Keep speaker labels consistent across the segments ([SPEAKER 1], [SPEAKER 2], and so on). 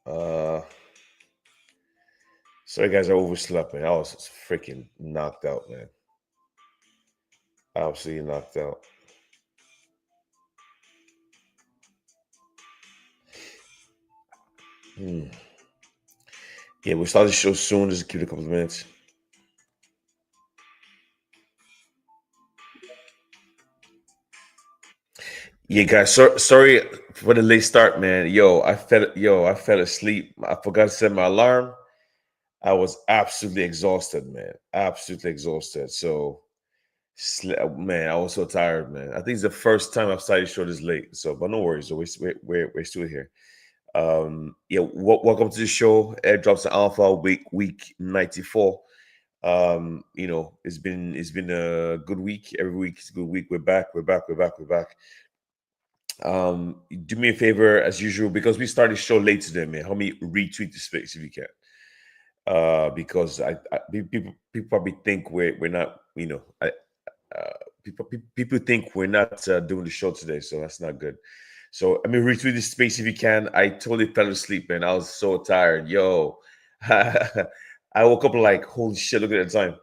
[SPEAKER 1] Uh, sorry guys, I overslept, man. I was freaking knocked out, man. Absolutely knocked out. Hmm. Yeah, we'll start the show soon. Just give it a couple of minutes. Yeah, guys. Sorry for the late start, man. I fell asleep. I forgot to set my alarm. I was absolutely exhausted, man. Absolutely exhausted. So, man, I was so tired, man. I think it's the first time I've started the show this late. So, but no worries. So we're still here. Yeah, welcome to the show. Airdrops and Alpha week 94. It's been a good week. Every week is a good week. We're back. We're back. Do me a favor as usual because we started the show late today, man. Help me retweet the space if you can. Because people probably think we're not, people think we're not doing the show today, so that's not good. So I mean, retweet the space if you can. I totally fell asleep, man. I was so tired, yo. I woke up like, holy shit! Look at the time,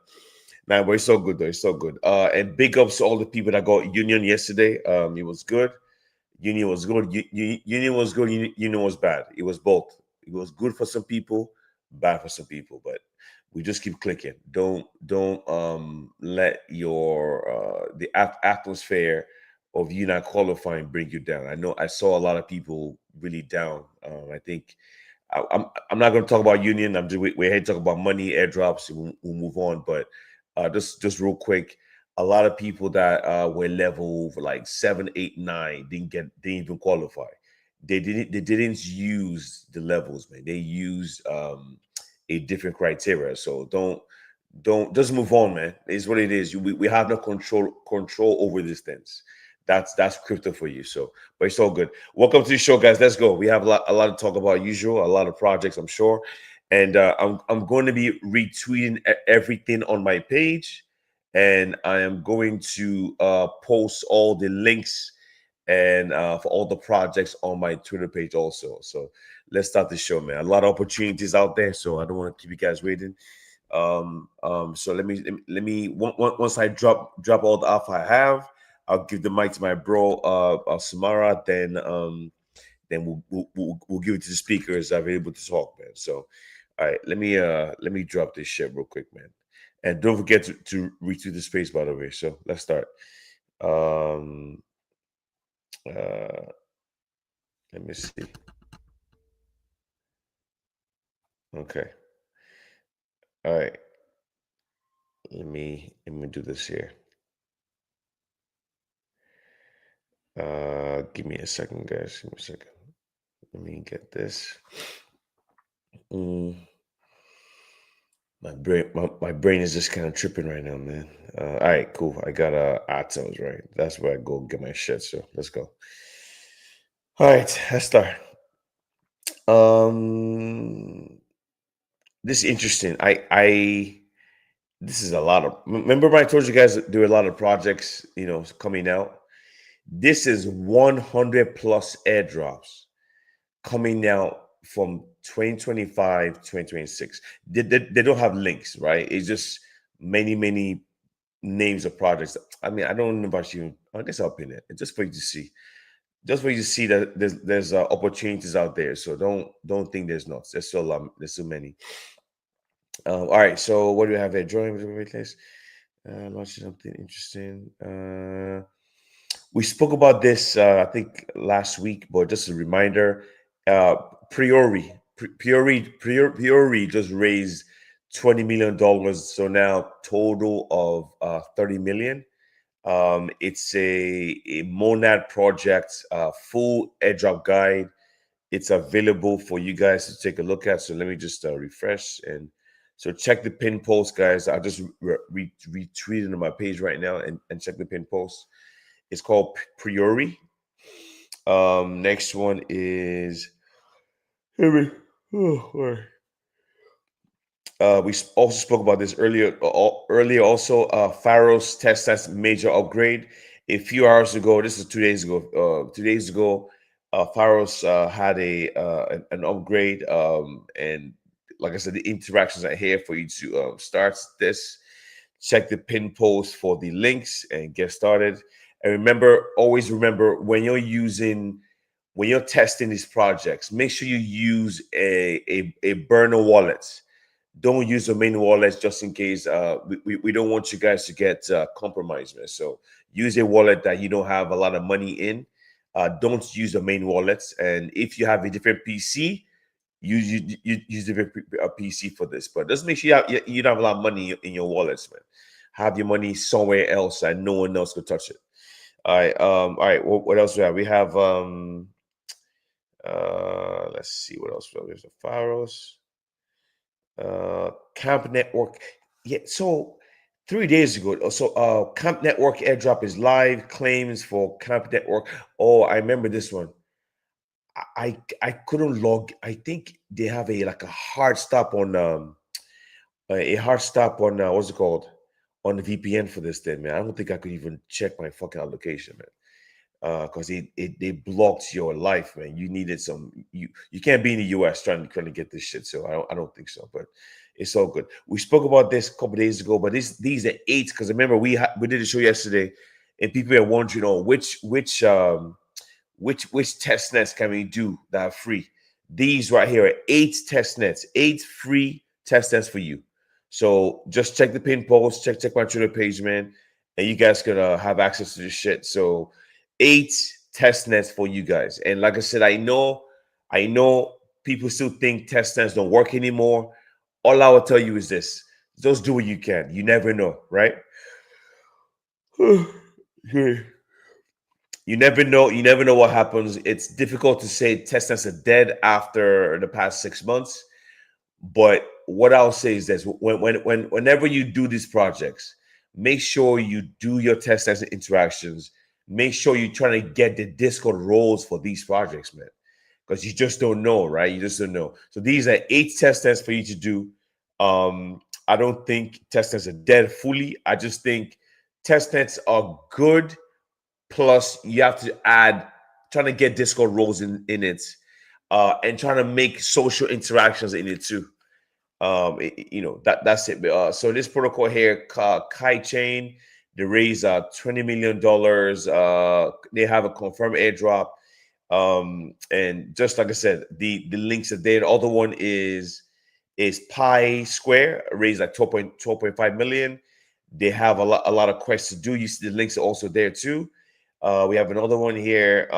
[SPEAKER 1] man. But it's so good though. It's so good. And big ups to all the people that got Union yesterday. It was good. Union was good. Union was good. Union was bad. It was both. It was good for some people, bad for some people. But we just keep clicking. Don't let your atmosphere of you not qualifying bring you down. I know I saw a lot of people really down. I think I'm not going to talk about Union. We're here to talk about money, airdrops. And we'll move on. But just real quick, a lot of people that were level like 7, 8, 9 didn't even qualify. They didn't use the levels, man. They used a different criteria. So don't just move on, man. It's what it is. We have no control over these things. That's crypto for you. So, but it's all good. Welcome to the show, guys. Let's go. We have a lot to talk about. Usual, a lot of projects, I'm sure, and I'm going to be retweeting everything on my page, and I am going to post all the links and for all the projects on my Twitter page also. So let's start the show, man. A lot of opportunities out there, so I don't want to keep you guys waiting. So once I drop all the alpha I have, I'll give the mic to my bro Samara. Then we'll give it to the speakers that are able to talk, man. So all right, let me drop this shit real quick, man. And don't forget to reach through the space, by the way. So let's start. Um uh Let me see. Okay. All right. Let me do this here. Give me a second, guys. Give me a second. Let me get this. Mm, my brain is just kind of tripping right now, man. All right, cool. I got Atos, right? That's where I go get my shit. So let's go. All right, let's start. Um, this is interesting. This is a lot of. Remember when I told you guys that there are a lot of projects, coming out. This is 100 plus airdrops coming out from 2025 2026. They don't have links, right? It's just many names of projects. I mean, I don't know about you. I guess I'll pin it. It's just for you to see. Just for you to see that there's opportunities out there. So don't think there's not. There's so many. All right. So what do we have there? Drawing place. Launching something interesting. We spoke about this, I think, last week, but just a reminder. Uh, Priori just raised $20 million, so now total of 30 million. It's a Monad project, full airdrop guide. It's available for you guys to take a look at. So let me just refresh and so check the pin post, guys. I just retweeted on my page right now and check the pin post. It's called Priori. Next one is here we also spoke about this earlier also. Pharaoh's test major upgrade. A few hours ago, this is 2 days ago. 2 days ago, Pharos had an upgrade, and like I said, the interactions are here for you to start this. Check the pin post for the links and get started. And remember, always remember when you're testing these projects, make sure you use a burner wallet. Don't use the main wallet just in case. We don't want you guys to get compromised, man. So use a wallet that you don't have a lot of money in. Don't use the main wallets. And if you have a different PC, use different PC for this. But just make sure you don't have a lot of money in your wallets, man. Have your money somewhere else and no one else could touch it. All right. All right. What else we have? We have let's see what else. There's the Pharos. Camp Network. Yeah, so 3 days ago, Camp Network airdrop is live. Claims for Camp Network. Oh, I remember this one. I couldn't log. I think they have a hard stop on a hard stop on what's it called, on the VPN for this thing, man. I don't think I could even check my fucking allocation, man. Because they blocked your life, man. You needed you can't be in the US trying to get this shit. So I don't think so, but it's all good. We spoke about this a couple days ago, but these are eight, because remember we did a show yesterday, and people are wondering, which test nets can we do that are free. These right here are 8 test nets, 8 free test nets for you. So just check the pin post, check my Twitter page, man, and you guys can have access to this shit. So 8 test nets for you guys. And like I said, I know people still think test nets don't work anymore. All I will tell you is this: just do what you can. You never know, right? You never know. You never know what happens. It's difficult to say test nets are dead after the past 6 months. But what I'll say is this: whenever you do these projects, make sure you do your test nets and interactions. Make sure you're trying to get the Discord roles for these projects, man, because you just don't know, right? You just don't know. So these are 8 test nets for you to do. I don't think test nets are dead fully. I just think test nets are good. Plus, you have to add, trying to get Discord roles in it, and trying to make social interactions in it too. That's it. So this protocol here, Kai Chain, they raised $20 million. They have a confirmed airdrop. And just like I said, the links are there. The other one is Pi Square, raised like 12.5 million. They have a lot of quests to do. You see the links are also there too. We have another one here.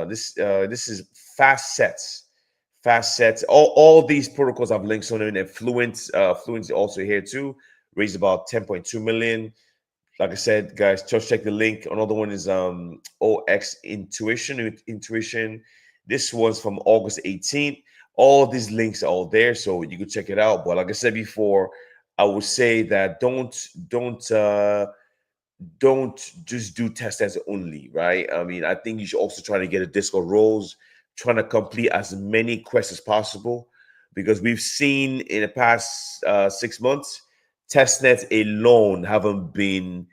[SPEAKER 1] This is Fast Sets. Fast Sets. All these protocols have links on it. And Fluent is also here too. Raised about 10.2 million. Like I said, guys, just check the link. Another one is OX Intuition. This one's from August 18th. All these links are all there, so you can check it out. But like I said before, I would say that don't just do test as only, right? I mean, I think you should also try to get a Discord roles, trying to complete as many quests as possible, because we've seen in the past 6 months, test nets alone haven't been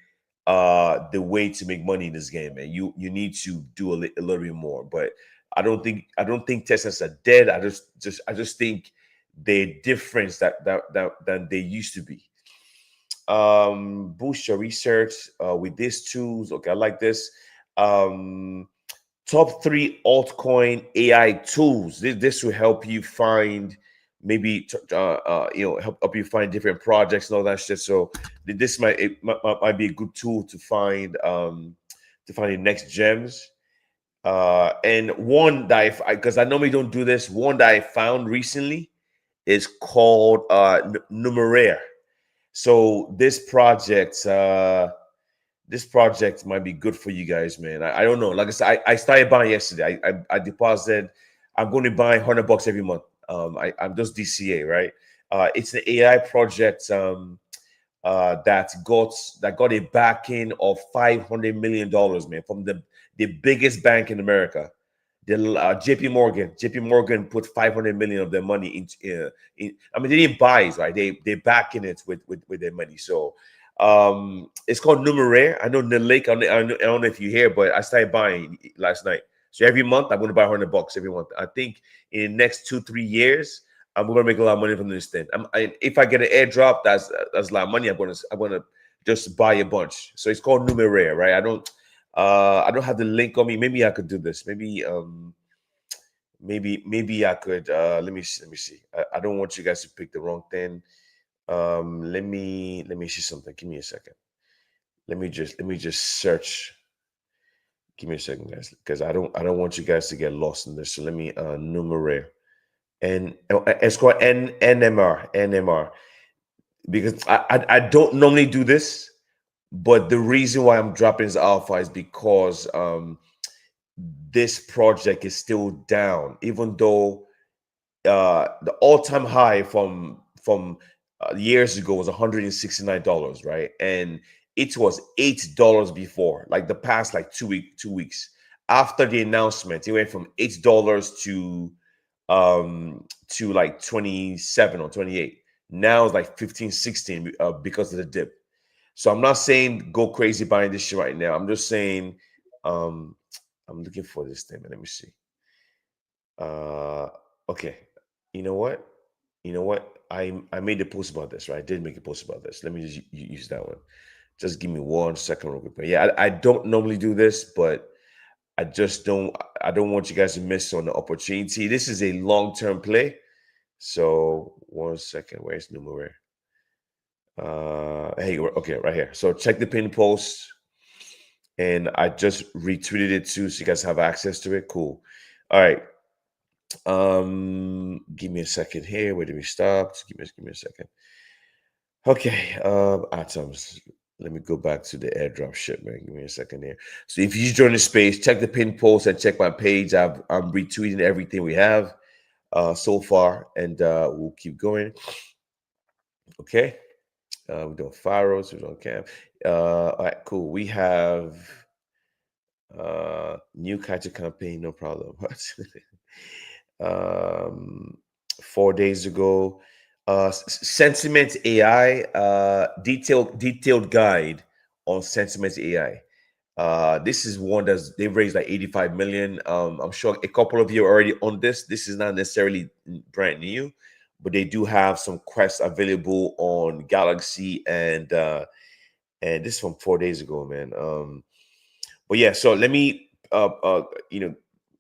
[SPEAKER 1] the way to make money in this game, man. You need to do a little bit more, but I don't think test nets are dead. I just think they're different than they used to be. Boost your research with these tools. Okay, I like this. Top 3 altcoin AI tools. This will help you find, maybe help you find different projects and all that shit. So this might be a good tool to find the next gems. And one that because I normally don't do this, one that I found recently is called Numeraire. So this project might be good for you guys, man. I don't know. Like I said, I started buying yesterday. I deposited. I'm going to buy $100 every month. I'm just DCA, right? It's an AI project that got a backing of $500 million, man, from the biggest bank in America. The JP Morgan put 500 million of their money I mean, they didn't buy it, right? They backing it with their money. So it's called Numeraire. I know Nilik. I don't know if you hear, but I started buying last night. So every month I'm gonna buy $100 every month. I think in the next 2-3 years I'm gonna make a lot of money from this thing. If I get an airdrop, that's a lot of money. I'm gonna just buy a bunch. So it's called Numeraire, right? I don't have the link on me. Maybe I could do this. Maybe I could let me see. I don't want you guys to pick the wrong thing. Let me see something. Give me a second. Let me just search. Give me a second, guys, because I don't want you guys to get lost in this. So let me numerate. And it's called NMR, because I don't normally do this, but the reason why I'm dropping this alpha is because this project is still down, even though the all-time high from years ago was $169, right? And it was $8 before, like the past like 2 weeks. After the announcement, it went from $8 to like 27 or 28. Now it's like 15, 16 because of the dip. So I'm not saying go crazy buying this shit right now. I'm just saying um I'm looking for this thing, man. Let me see. Uh, okay. You know what? You know what? I made a post about this, right? I did make a post about this. Let me just use that one. Just give me 1 second, real quick. But yeah, I don't normally do this, but I just don't. I don't want you guys to miss on the opportunity. This is a long-term play. So 1 second. Where's Numeraire? Hey, okay, right here. So check the pin post, and I just retweeted it too, so you guys have access to it. Cool. All right. Give me a second here. Where did we stop? Just give me a second. Okay, atoms. Let me go back to the airdrop shit, man. Give me a second here. So if you join the space, check the pin post and check my page. I'm retweeting everything we have so far, and we'll keep going. Okay. We're doing Faros, we're doing Camp. All right, cool. We have new catcher campaign, no problem. um 4 days ago. Sentiment AI, detailed guide on Sentiment AI. This is one that's they've raised like 85 million. I'm sure a couple of you are already on this. This is not necessarily brand new, but they do have some quests available on Galaxy, and this is from 4 days ago, man. But yeah, so let me you know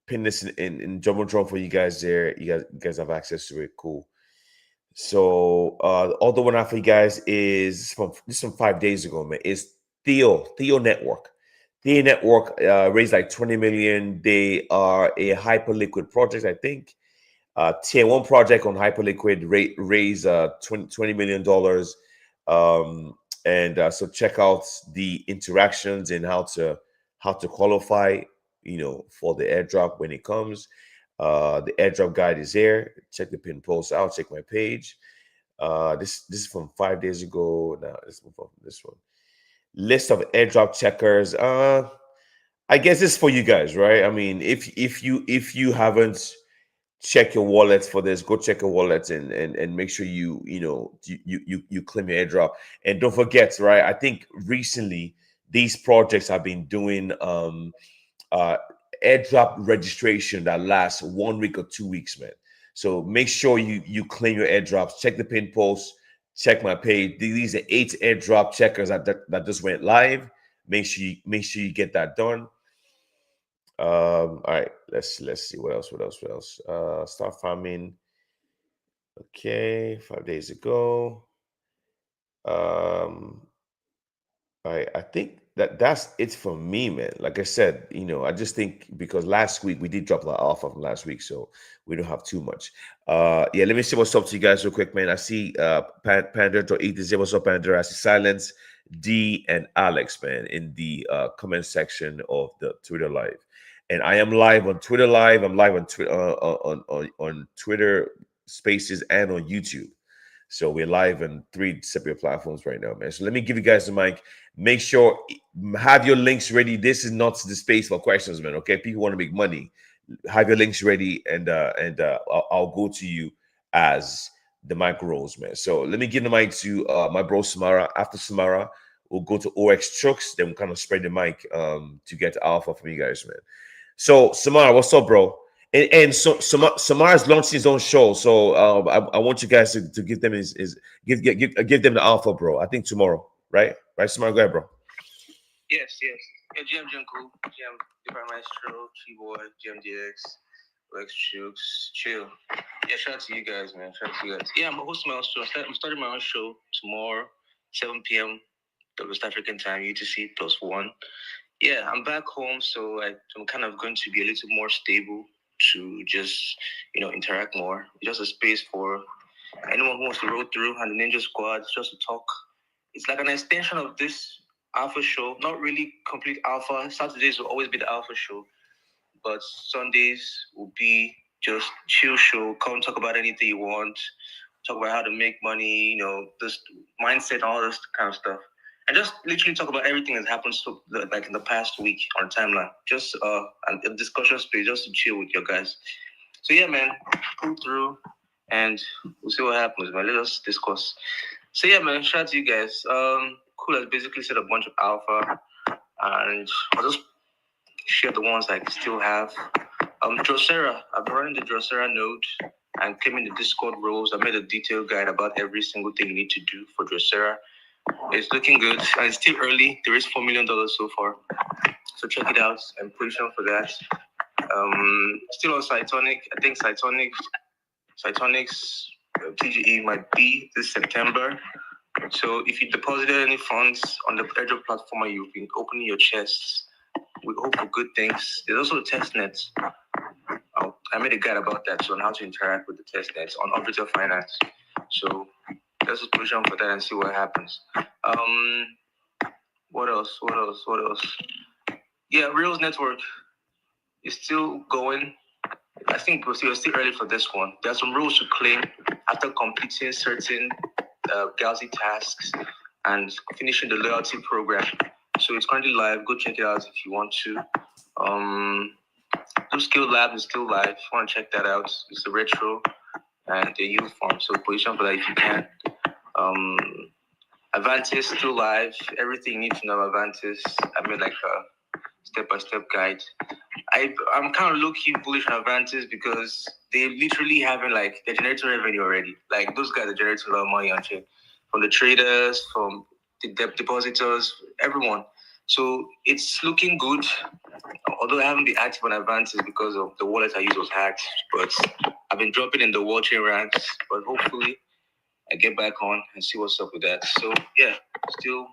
[SPEAKER 1] pin this in Jumbotron for you guys there. You guys have access to it. Cool. So the other one I for you guys is from 5 days ago, man. Is Theo Network. Theo Network raised like 20 million. They are a hyperliquid project, I think. Tier one project on hyperliquid raised $20 million. And so check out the interactions and how to qualify, for the airdrop when it comes. The airdrop guide is there. Check the pin post out. Check my page. This is from 5 days ago. Now let's move on from this one. List of airdrop checkers. I guess it's for you guys, right? I mean, if you haven't checked your wallets for this, go check your wallets and make sure you claim your airdrop. And don't forget, right? I think recently these projects have been doing uh airdrop registration that lasts 1 week or 2 weeks, man. So make sure you claim your airdrops. Check the pin post. Check my page. These are 8 airdrop checkers that just went live. Make sure you get that done. All right, let's see what else. Start farming. Okay, 5 days ago. Um, I think that's it for me, man. Like I said, I just think because last week we did drop a lot off from last week, so we don't have too much. Yeah, let me see what's up to you guys real quick, man. I see Panda to eat the what's up, Panda. I see Silence, D, and Alex, man, in the comment section of the Twitter live. And I am live on Twitter live. I'm live on Twitter on Twitter Spaces and on YouTube. So we're live on 3 separate platforms right now, man. So let me give you guys the mic. Make sure have your links ready. This is not the space for questions, man. Okay, people want to make money. Have your links ready, and I'll go to you as the mic rolls, man. So let me give the mic to my bro Samara. After Samara, we'll go to OX Trucks. Then we'll kind of spread the mic to get alpha from you guys, man. So Samar, what's up, bro? And so Samar's launching his own show. So I want you guys to give them his give them the alpha, bro. I think tomorrow, right? Right, Samar, go ahead, bro.
[SPEAKER 2] Yes, yes. Yeah, GM Cool, GM Super Maestro, Boy, GMDX, Lex Chooks, chill. Yeah, shout out to you guys, man. Shout out to you guys. Yeah, I'm hosting my own show. I'm starting my own show tomorrow, 7 p.m. the West African time, UTC +1. Yeah, I'm back home, so I'm kind of going to be a little more stable to just, interact more. Just a space for anyone who wants to roll through and the Ninja Squad, just to talk. It's like an extension of this alpha show. Not really complete alpha. Saturdays will always be the alpha show, but Sundays will be just chill show. Come talk about anything you want. Talk about how to make money, this mindset, all this kind of stuff. And just literally talk about everything that's happened like in the past week on timeline. Just a discussion space just to chill with your guys. So yeah, man, pull through and we'll see what happens, man. Let us discuss. So yeah, man, shout out to you guys. Cool has basically said a bunch of alpha, and I'll just share the ones I still have. Drosera, I've been running the Drosera node and claiming the Discord roles. I made a detailed guide about every single thing you need to do for Drosera. It's looking good, and it's still early. There is $4 million so far, so check it out. I'm pushing for that. Still on Cytonic. I think Cytonic's TGE might be this September. So if you deposited any funds on the Airdrop platform and you've been opening your chests, we hope for good things. There's also the test nets. I made a guide about that, so on how to interact with the test nets on Orbital Finance. So let's just push on for that and see what happens. What else? Yeah, Reels Network is still going. I think we're still early for this one. There are some rules to claim after completing certain Gauzy tasks and finishing the loyalty program. So it's currently live. Go check it out if you want to. The Skill Lab is still live. If you want to check that out, it's a retro and the youth form. So position for that if you can. Avantis still live. Everything you need to know about Avantis. I made like a step-by-step guide. I'm kind of low-key bullish on Avantis because they literally having like they're generating revenue already. Like those guys are generating a lot of money on chain from the traders, from the depositors, everyone. So it's looking good. Although I haven't been active on Avantis because of the wallet I use was hacked, but I've been dropping in the wall chain ranks. But hopefully I get back on and see what's up with that. So yeah, still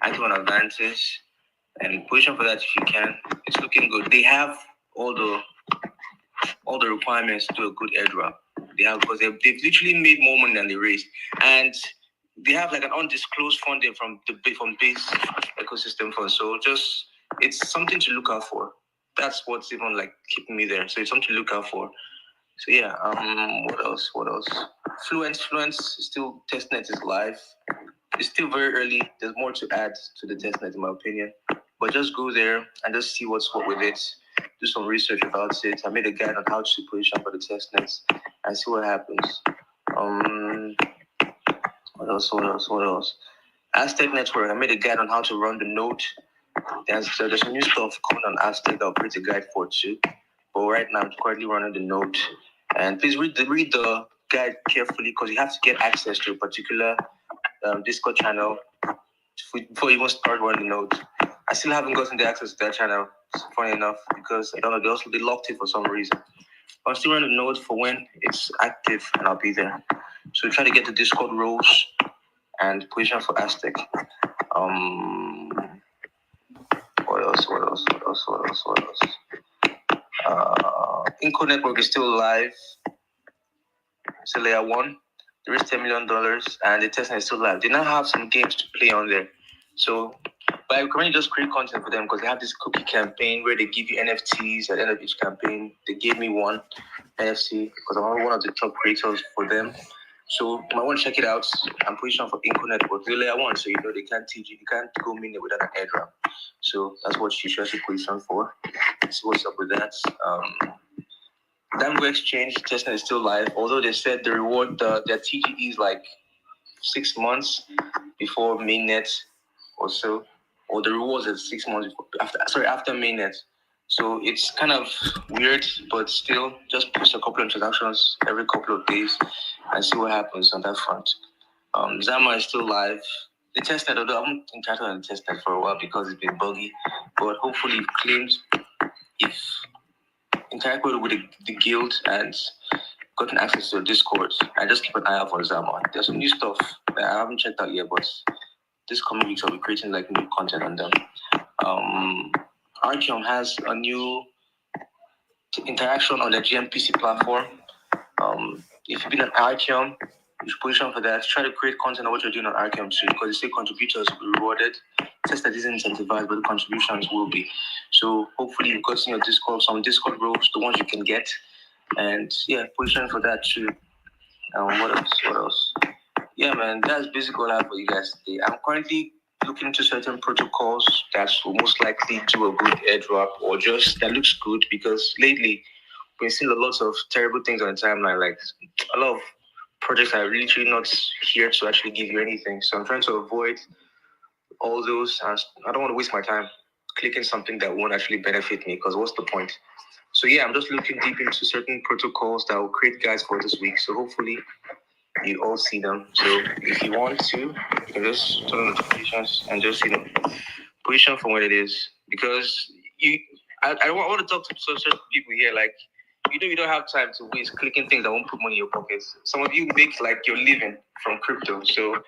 [SPEAKER 2] active on Avantis and position for that if you can. It's looking good. They have all the requirements to do a good airdrop. They have because they've literally made more money than they raised, and they have like an undisclosed funding from base ecosystem fund. So just it's something to look out for. That's what's even like keeping me there. So it's something to look out for. So yeah, what else? Fluence still testnet is live. It's still very early. There's more to add to the testnet in my opinion. But just go there and just see what's what with it. Do some research about it. I made a guide on how to position for the testnets and see what happens. What else? Aztec Network. I made a guide on how to run the node. There's some new stuff coming on Aztec. I'll create a guide for too. But right now I'm currently running the node. And please read the guide carefully because you have to get access to a particular Discord channel before you even start running the node. I still haven't gotten the access to that channel, funny enough, because I don't know, they locked it for some reason. But I'm still running the node for when it's active and I'll be there. So try to get the Discord roles and position for Aztec. What else? Inco Network is still live. It's a layer 1. There is $10 million and the testing is still live. They now have some games to play on there. So, but I currently just create content for them because they have this cookie campaign where they give you NFTs at the end of each campaign. They gave me one NFT because I'm one of the top creators for them. So you might want to check it out. I'm pushing for Inco Network. The layer 1, so you know they can't teach you. You can't go mini without an airdrop. So that's what you should position for. See what's up with that. Dango Exchange testnet is still live, although they said the reward, their TGE is like 6 months before mainnet or so, or the rewards is 6 months after mainnet. So it's kind of weird, but still, just post a couple of transactions every couple of days and see what happens on that front. Zama is still live. The testnet, although I haven't interacted on the testnet for a while because it's been buggy, but hopefully it claimed if interacted with the guild and gotten access to the Discord, I just keep an eye out for Zama. There's some new stuff that I haven't checked out yet, but this coming weeks I'll be creating like new content on them. Archeon has a new interaction on the GMPC platform. If you've been on Archeon, you should position for that. Try to create content on what you're doing on Archeon too, because they say contributors will be rewarded. Test that isn't incentivized, but the contributions will be. So hopefully you've got some Discord, roles, the ones you can get. And yeah, position for that too. What else? Yeah, man, that's basically all I have for you guys today. I'm currently looking into certain protocols that will most likely do a good airdrop or just that looks good, because lately we've seen a lot of terrible things on the timeline. Like a lot of projects are literally not here to actually give you anything. So I'm trying to avoid all those. And I don't want to waste my time clicking something that won't actually benefit me, because what's the point? So yeah, I'm just looking deep into certain protocols that will create guides for this week. So hopefully you all see them. So if you want to, you can just turn on notifications and just position for what it is. Because I want to talk to certain people here. Like you don't have time to waste clicking things that won't put money in your pockets. Some of you make like your living from crypto, so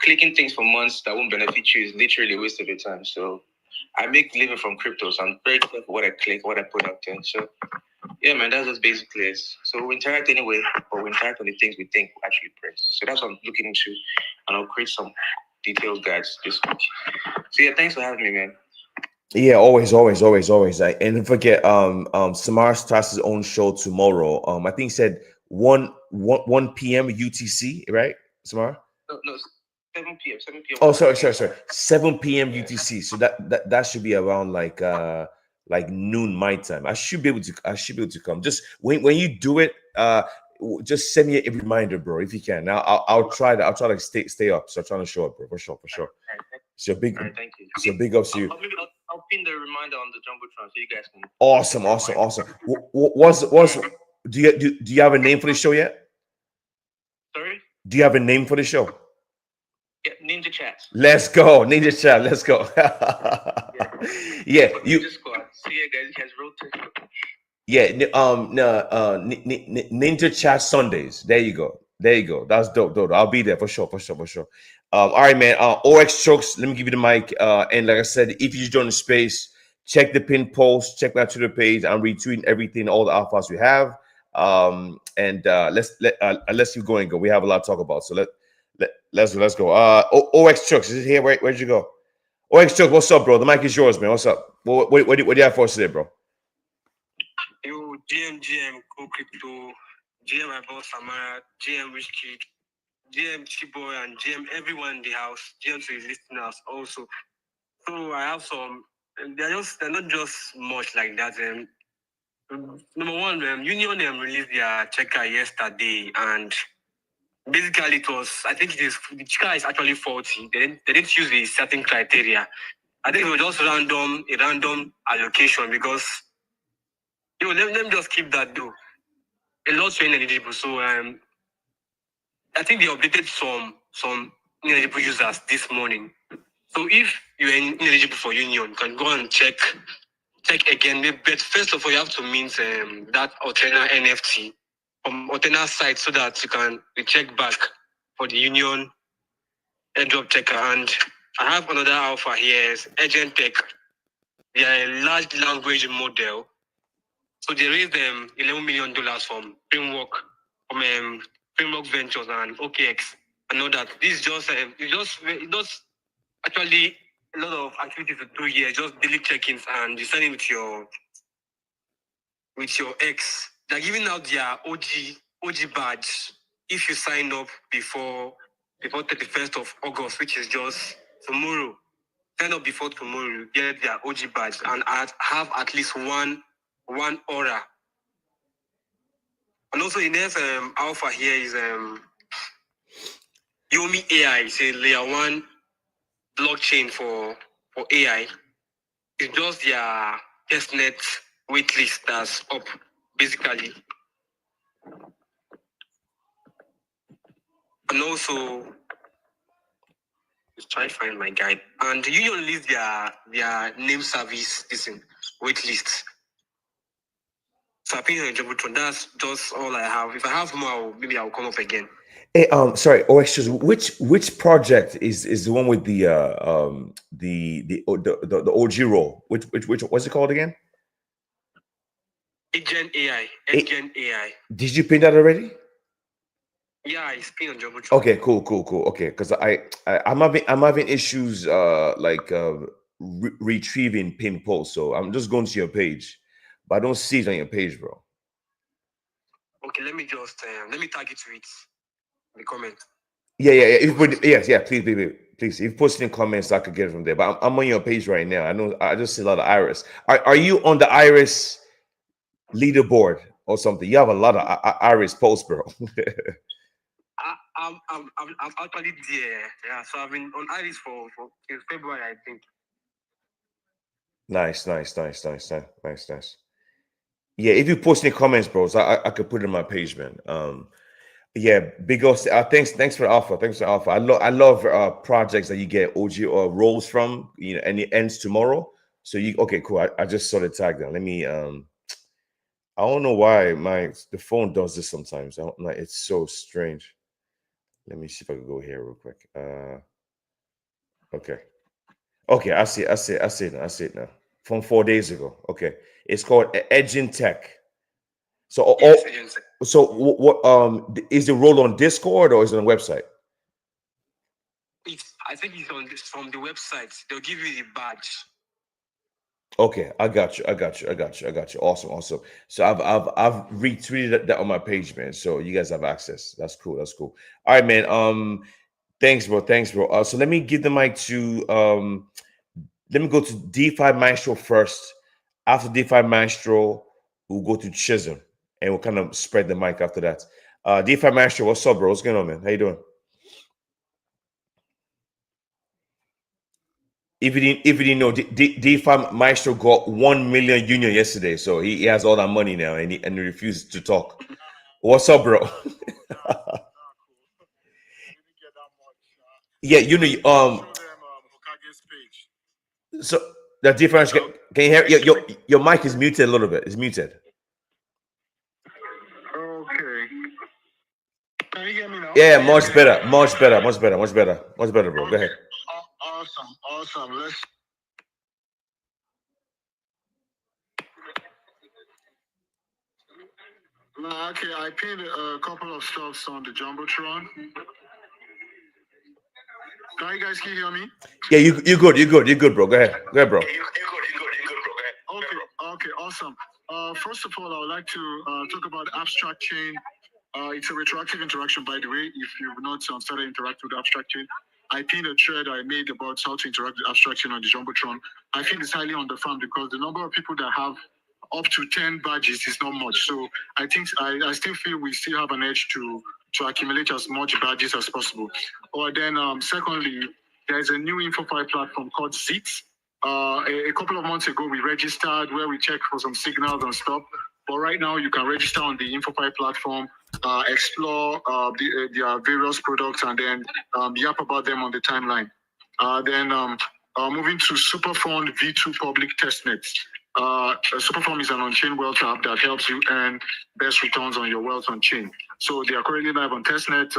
[SPEAKER 2] clicking things for months that won't benefit you is literally a waste of your time. So I make living from crypto, so I'm very careful what I click, what I put out there. So yeah, man, that's just basically it. So we interact anyway, but we interact on the things we think will actually print. So that's what I'm looking into, and I'll create some detailed guides this week. So yeah, thanks for having me, man.
[SPEAKER 1] Yeah, always, always, always, always. And don't forget, Samar starts his own show tomorrow. I think he said 1 p.m. UTC, right, Samar?
[SPEAKER 2] No, 7 p.m. 7 p.m.
[SPEAKER 1] Oh, sorry. 7 p.m. UTC. So that should be around like noon my time. I should be able to come. Just when you do it, just send me a reminder, bro, if you can. Now I'll try to stay up. So I'm trying to show up, bro, for sure. So big,
[SPEAKER 2] All right, thank you.
[SPEAKER 1] so big ups to you.
[SPEAKER 2] I'll pin the reminder on the jumbotron so you guys can.
[SPEAKER 1] Awesome. What's do you have a name for the show yet?
[SPEAKER 2] Sorry.
[SPEAKER 1] Do you have a name for the show?
[SPEAKER 2] Yeah, Ninja Chat.
[SPEAKER 1] Let's go, Ninja Chat. Let's go. Yeah, you.
[SPEAKER 2] Ninja Squad. See you guys. You guys rotate.
[SPEAKER 1] Yeah, Ninja Chat Sundays. There you go. That's dope. I'll be there for sure. All right, man. OX Strokes. Let me give you the mic. And like I said, if you join the space, check the pin post, check my Twitter page. I'm retweeting everything, all the alphas we have. And let's keep going. Go. We have a lot to talk about. So let's go. OX Strokes. Is it here? Where'd you go? OX Strokes. What's up, bro? The mic is yours, man. What's up? What do you have for us today, bro?
[SPEAKER 3] Yo, GM, Co Crypto, GM I bought Samara, GM Rich Kid, GM Chiboy, and GM everyone in the house, GM to his listeners also. So I have some, they're not just much like that. Number one, Union released their checker yesterday, and basically I think the checker is actually faulty. They didn't use a certain criteria. I think it was just a random allocation, because let me just keep that though. A lot were ineligible. So I think they updated some ineligible users this morning. So if you're ineligible for Union, you can go and check again. But first of all, you have to mint that Altena NFT from Altena site so that you can check back for the Union airdrop checker. And I have another alpha here, is Agent Tech. They are a large language model. So they raised $11 million from Framework Ventures and OKX. I know that this is just actually a lot of activities to do here, just daily check-ins and deciding with your ex. They're giving out their OG badge if you sign up before 31st of August, which is just tomorrow. Sign up before tomorrow, you get their OG badge and have at least one aura. And also the next alpha here is Yomi AI. It's a layer 1 blockchain for AI. It's just testnet waitlist that's up, basically. And also, let's try to find my guide. And the union list their name service waitlist. So I think that's just all I have. If I have more, maybe I'll come up again.
[SPEAKER 1] Hey, sorry, excuse. Which project is the one with the OG role? Which what's it called again?
[SPEAKER 3] Agent AI. Agent AI.
[SPEAKER 1] Did you pin that already?
[SPEAKER 3] Yeah, it's pinned on Jumbotron.
[SPEAKER 1] Okay, cool. Okay, because I'm having issues retrieving pin posts, so I'm just going to your page, but I don't see it on your page, bro.
[SPEAKER 3] Okay, let me just let me tag it to it. The comment.
[SPEAKER 1] Yeah. Yes, please. If you post in comments, I could get it from there. But I'm on your page right now. I know. I just see a lot of Iris. Are you on the Iris leaderboard or something? You have a lot of Iris posts, bro.
[SPEAKER 3] I'm actually there. Yeah, so I've been on Iris for since February, I think.
[SPEAKER 1] Nice. Yeah, if you post any comments, bros, I could put it on my page, man. Yeah, big ups. Thanks for the offer. Thanks for the offer. I love projects that you get OG or roles from, and it ends tomorrow. So okay, cool. I just saw the tag now. Let me I don't know why the phone does this sometimes. I don't know. It's so strange. Let me see if I can go here real quick. Okay. Okay, I see it now. From 4 days ago. Okay. It's called Edging Tech. So
[SPEAKER 3] Yes,
[SPEAKER 1] so what is the role on Discord or is it on the website?
[SPEAKER 3] I think it's from the website. They'll give you the badge.
[SPEAKER 1] Okay, I got you. Awesome. So I've retweeted that on my page, man. So you guys have access. That's cool. All right, man. Thanks, bro. So let me give the mic to let me go to DeFi Maestro first. After DeFi Maestro, we'll go to Chisholm and we'll kind of spread the mic after that. DeFi Maestro, what's up, bro? What's going on, man? How you doing? If you didn't know, DeFi Maestro got 1 million union yesterday, so he has all that money now, and he refuses to talk. What's up, bro? Yeah, so the difference. Can you hear? Your mic is muted a little bit. It's muted.
[SPEAKER 3] Okay. Can you hear me now?
[SPEAKER 1] Yeah, much better, bro. Go ahead.
[SPEAKER 3] Awesome. Let's. Okay, I pinned a couple of stocks on the Jumbotron. Can you guys hear me?
[SPEAKER 1] Yeah, you're good, bro. Go ahead, bro.
[SPEAKER 3] Okay, awesome. First of all, I would like to talk about Abstract Chain. It's a retroactive interaction, by the way. If you've not started interacting with Abstract Chain, I pinned a thread I made about how to interact with Abstract Chain on the Jumbotron. I think it's highly underfound because the number of people that have up to 10 badges is not much. So I think I still feel we still have an edge to accumulate as much badges as possible. Or then, secondly, there's a new InfoFi platform called Zit. A couple of months ago, we registered where we checked for some signals and stuff. But right now, you can register on the InfoFi platform, explore their various products, and then yap about them on the timeline. Then moving to Superfund V2 public testnet. Superfund is an on-chain wealth app that helps you earn best returns on your wealth on chain. So they are currently live on testnet.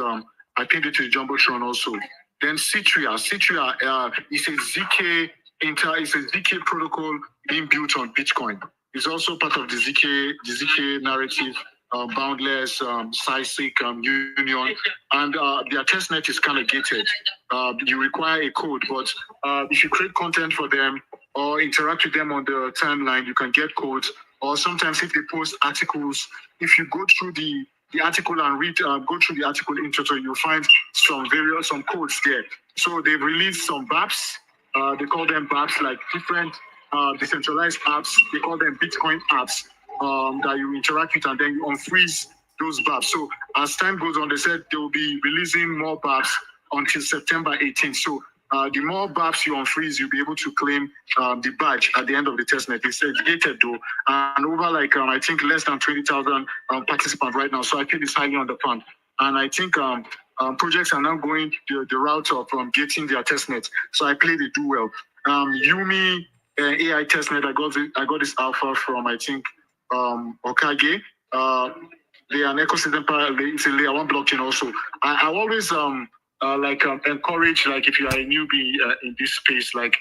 [SPEAKER 3] I pinned it to Jumbotron also. Then Citria is a ZK protocol being built on Bitcoin. It's also part of the ZK narrative, boundless, SciSig union, and their testnet is kind of gated. You require a code, but if you create content for them or interact with them on the timeline, you can get codes. Or sometimes if they post articles, if you go through the article and go through the article in total, you'll find some codes there. So they've released some BAPs. They call them BAPs, like different decentralized apps. They call them Bitcoin apps that you interact with, and then you unfreeze those BAPs. So as time goes on, they said they will be releasing more BAPs until September 18th. So
[SPEAKER 4] the more BAPs you unfreeze, you'll be able to claim the badge at the end of the testnet. It's gated though, and over like I think less than 20,000 participants right now. So I feel it's highly underfunded, and I think projects are now going the route of getting their testnet. So I play they do well. Yumi AI testnet, I got this alpha from I think Okage. They are an ecosystem. It's a layer one blockchain also. I always encourage, like, if you are a newbie in this space, like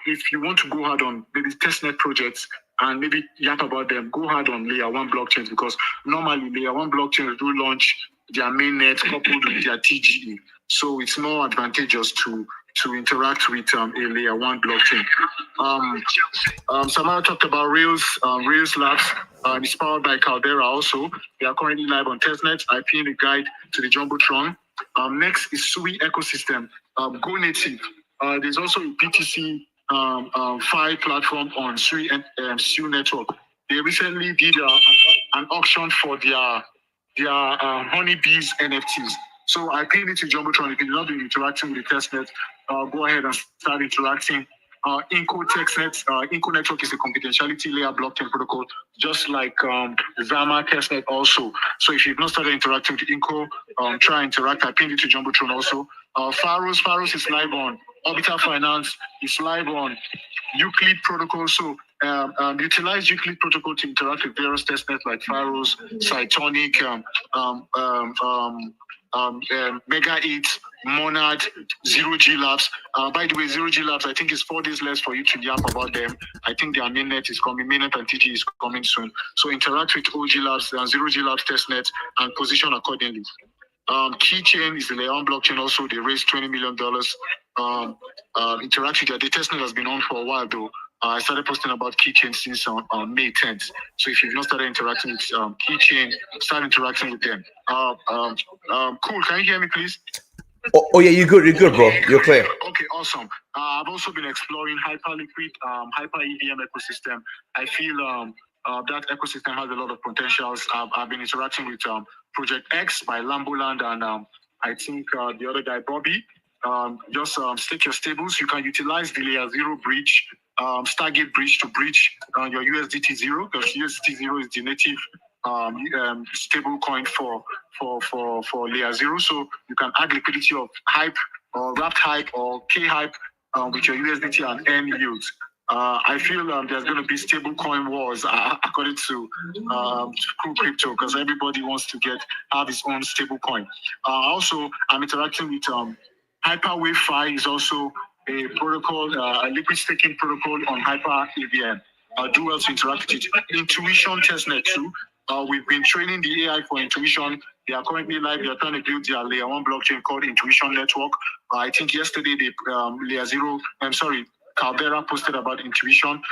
[SPEAKER 4] if you want to go hard on maybe testnet projects and maybe yap about them, go hard on layer one blockchains, because normally layer one blockchains do launch their mainnet coupled with their TGE, so it's more advantageous to interact with a layer one blockchain. Samara talked about Rails Labs. It's powered by Caldera also. They are currently live on testnet. I pinned a guide to the Jumbotron. Next is Sui ecosystem. Go native. There's also a BTC Fi platform on Sui and Sui network. They recently did an auction for their honeybees NFTs. So I pinned it to Jumbotron. If you've not been interacting with the testnet, go ahead and start interacting. Inco testnet. Inco network is a confidentiality layer blockchain protocol, just like Zama testnet also. So if you've not started interacting with Inco, try interact. I pinned it to Jumbotron also. Pharos is live on Orbital Finance. It's live on Euclid protocol. So utilize Euclid protocol to interact with various testnets like Pharos, Cytonic, Mega 8, Monad, Zero G Labs. By the way, Zero G Labs, I think it's 4 days less for you to yap about them. I think their mainnet is coming, mainnet and TG is coming soon. So interact with OG Labs and Zero G Labs testnet and position accordingly. Keychain is the layer one blockchain also. They raised $20 million. Interact with their testnet has been on for a while though. I started posting about Keychain since May 10th. So if you've not started interacting with Keychain, start interacting with them. Cool. Can you hear me, please?
[SPEAKER 1] Oh yeah, you're good, bro. You're clear.
[SPEAKER 4] Okay, awesome. I've also been exploring Hyperliquid, Hyper EVM ecosystem. I feel that ecosystem has a lot of potentials. I've been interacting with Project X by Lamboland and I think the other guy, Bobby. Just stake your stables. You can utilize the layer 0 bridge, Stargate bridge to bridge your USDT 0, because USDT 0 is the native stable coin for layer 0. So you can add liquidity of hype or wrapped hype or K hype with your USDT and N yields. I feel there's going to be stable coin wars according to Cool Crypto, because everybody wants to have his own stable coin. Also, I'm interacting with Hyperwave Fi is also a protocol, a liquid staking protocol on Hyper EVM. Do well to interact with it. Intuition testnet too. We've been training the AI for Intuition. They are currently live. They are trying to build their layer one blockchain called Intuition Network. I think yesterday Caldera posted about Intuition.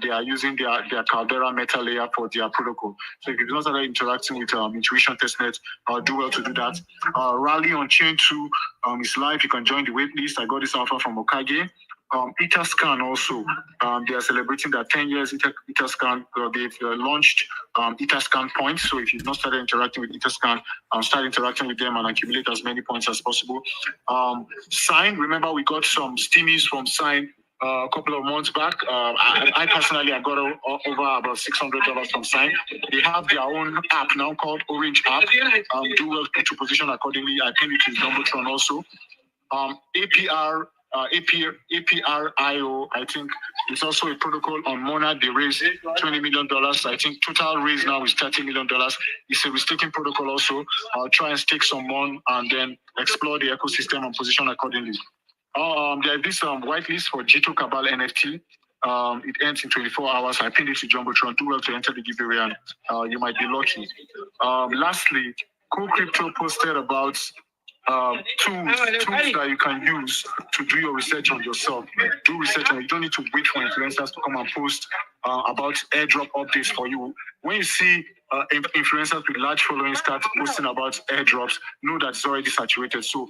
[SPEAKER 4] They are using their Caldera meta layer for their protocol. So if you've not started interacting with Intuition testnet, do well to do that. Rally on Chain 2 is live. You can join the waitlist. I got this offer from Okage. Etherscan also, they are celebrating their 10 years. Etherscan, they've launched Etherscan points. So if you've not started interacting with Etherscan, start interacting with them and accumulate as many points as possible. Sign, remember we got some steamies from Sign a couple of months back. I personally, I got over about $600 from Sign. They have their own app now called Orange App. Do well to position accordingly. I think it is Jumbotron also. APR.io, I think it's also a protocol on Monad. They raised $20 million. I think total raise now is $30 million. It's a restaking protocol also. I'll try and stake some more and then explore the ecosystem and position accordingly. There's this whitelist for G2 Cabal NFT. It ends in 24 hours. I pinned it to Jumbotron. Do well to enter the giveaway and you might be lucky. Lastly, Cool Crypto posted about tools that you can use to do your research on yourself. Do research, and you don't need to wait for influencers to come and post about airdrop updates for you. When you see influencers with large following start posting about airdrops, know that it's already saturated. So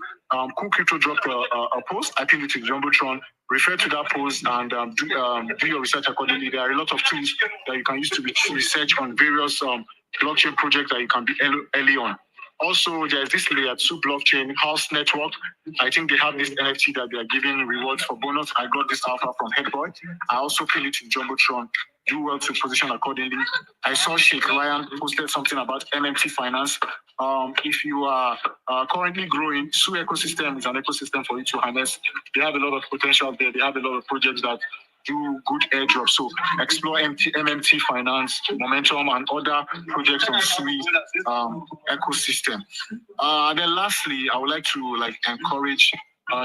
[SPEAKER 4] Cool Crypto dropped a post. I think it's in Jumbotron. Refer to that post and do your research accordingly. There are a lot of tools that you can use to research on various blockchain projects that you can be early on. Also, there's this layer 2 blockchain house network. I think they have this NFT that they are giving rewards for bonus. I got this alpha from Headboy. I also put it in Jumbotron. Do well to position accordingly. I saw Sheikh Ryan posted something about MMT Finance. If you are currently growing, Su ecosystem is an ecosystem for you to harness. They have a lot of potential there. They have a lot of projects that do good airdrops. So explore MMT Finance, Momentum, and other projects on Sui ecosystem. And then lastly, I would like to encourage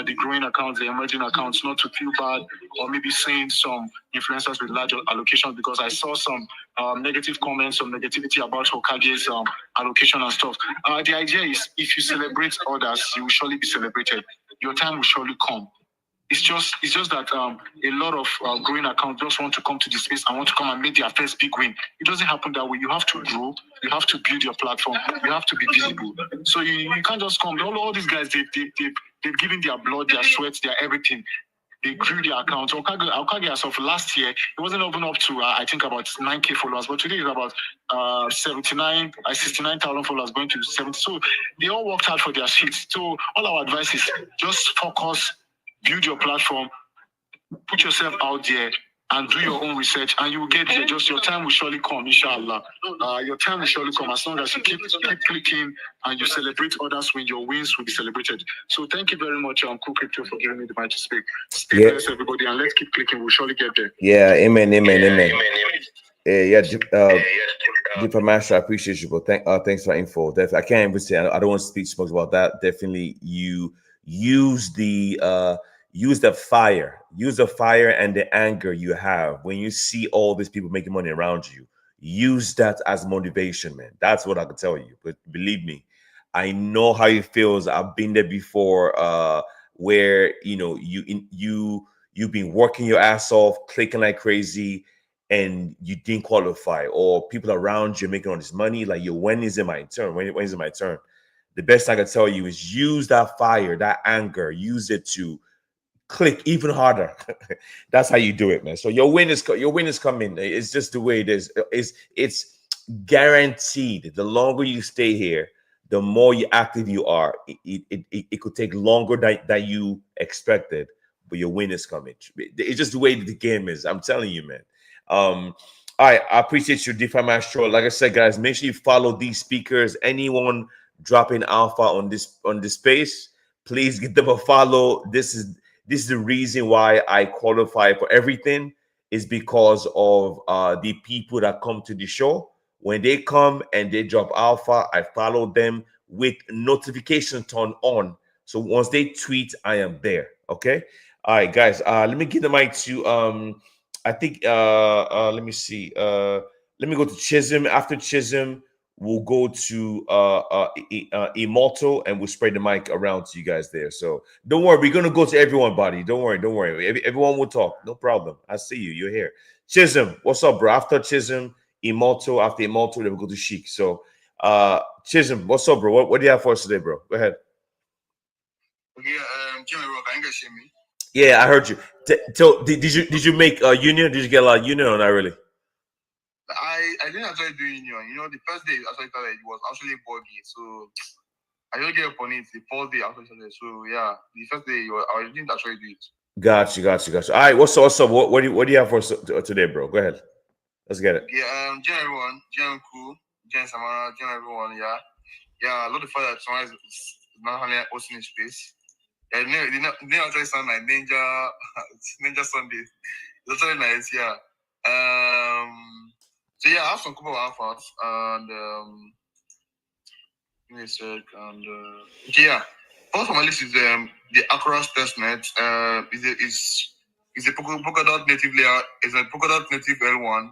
[SPEAKER 4] the growing accounts, the emerging accounts, not to feel bad or maybe saying some influencers with large allocations, because I saw some negative comments, some negativity about Hokage's allocation and stuff. The idea is if you celebrate others, you will surely be celebrated. Your time will surely come. It's just that a lot of growing accounts just want to come to the space and want to come and make their first big win. It doesn't happen that way. You have to grow. You have to build your platform. You have to be visible. So you can't just come. All these guys, they've given their blood, their sweat, their everything. They grew their accounts. Okage as of last year, it wasn't even up to I think about 9K followers, but today it's about 69,000 followers, going to 70. So they all worked hard for their shit. So all our advice is just focus, build your platform, put yourself out there, and do your own research, and you will get there. Just your time will surely come, inshallah. Your time will surely come as long as you keep clicking and you celebrate others when your wins will be celebrated. So thank you very much, Cool Crypto, for giving me the mic to speak. Stay blessed, everybody, and let's keep clicking. We'll surely get there.
[SPEAKER 1] Yeah, amen. Deeper Master, I appreciate you, but thanks for that info. I can't even say I don't want to speak smokes about that. Definitely, you use the fire and the anger you have when you see all these people making money around you. Use that as motivation, man. That's what I can tell you. But believe me, I know how it feels. I've been there before, where you've been working your ass off, clicking like crazy, and you didn't qualify, or people around you making all this money. Like, when is it my turn? When is it my turn? The best I can tell you is use that fire, that anger, use it to click even harder. That's how you do it, man. So your win is coming. It's just the way it is. It's guaranteed. The longer you stay here, the more active you are. It could take longer than you expected, but your win is coming. It's just the way the game is. I'm telling you, man. All right, I appreciate your DeFi Maestro. Like I said, guys, make sure you follow these speakers. Anyone dropping alpha on this space, please give them a follow. This is the reason why I qualify for everything, is because of the people that come to the show. When they come and they drop alpha, I follow them with notification turned on. So once they tweet, I am there. Okay. All right, guys. Let me give the mic to I think let me see. Let me go to Chisholm. After Chisholm, we'll go to Immortal, and we'll spread the mic around to you guys there. So don't worry, we're gonna go to everyone, buddy. Don't worry. Everyone will talk. No problem. I see you. You're here. Chisholm, what's up, bro? After Chisholm, Immortal. After Immortal, then we'll go to Sheik. So Chisholm, what's up, bro? What do you have for us today, bro? Go ahead.
[SPEAKER 5] Okay, Jimmy Rock, I ain't gonna see me.
[SPEAKER 1] Yeah, I heard you. So did you make a union? Did you get a lot of union or not really?
[SPEAKER 5] I didn't actually do union. You know, the first day actually started, it was actually buggy. So I didn't get upon it. The fourth day actually started. So yeah, the first day I didn't actually do it.
[SPEAKER 1] Got you. All right, what's up? What do you have for us today, bro? Go ahead. Let's get it.
[SPEAKER 5] Yeah, Jen everyone, Jen Cool, Jen Samara, Jen everyone, yeah. I love the fact that Samara is not having hosting in space. Yeah, they actually sound like Ninja Sunday. It's actually nice, yeah. So yeah, I have some couple of alphas, and give me a sec, and yeah. First on my list is the Across testnet. Is a Polkadot native layer. Is a Polkadot native L1.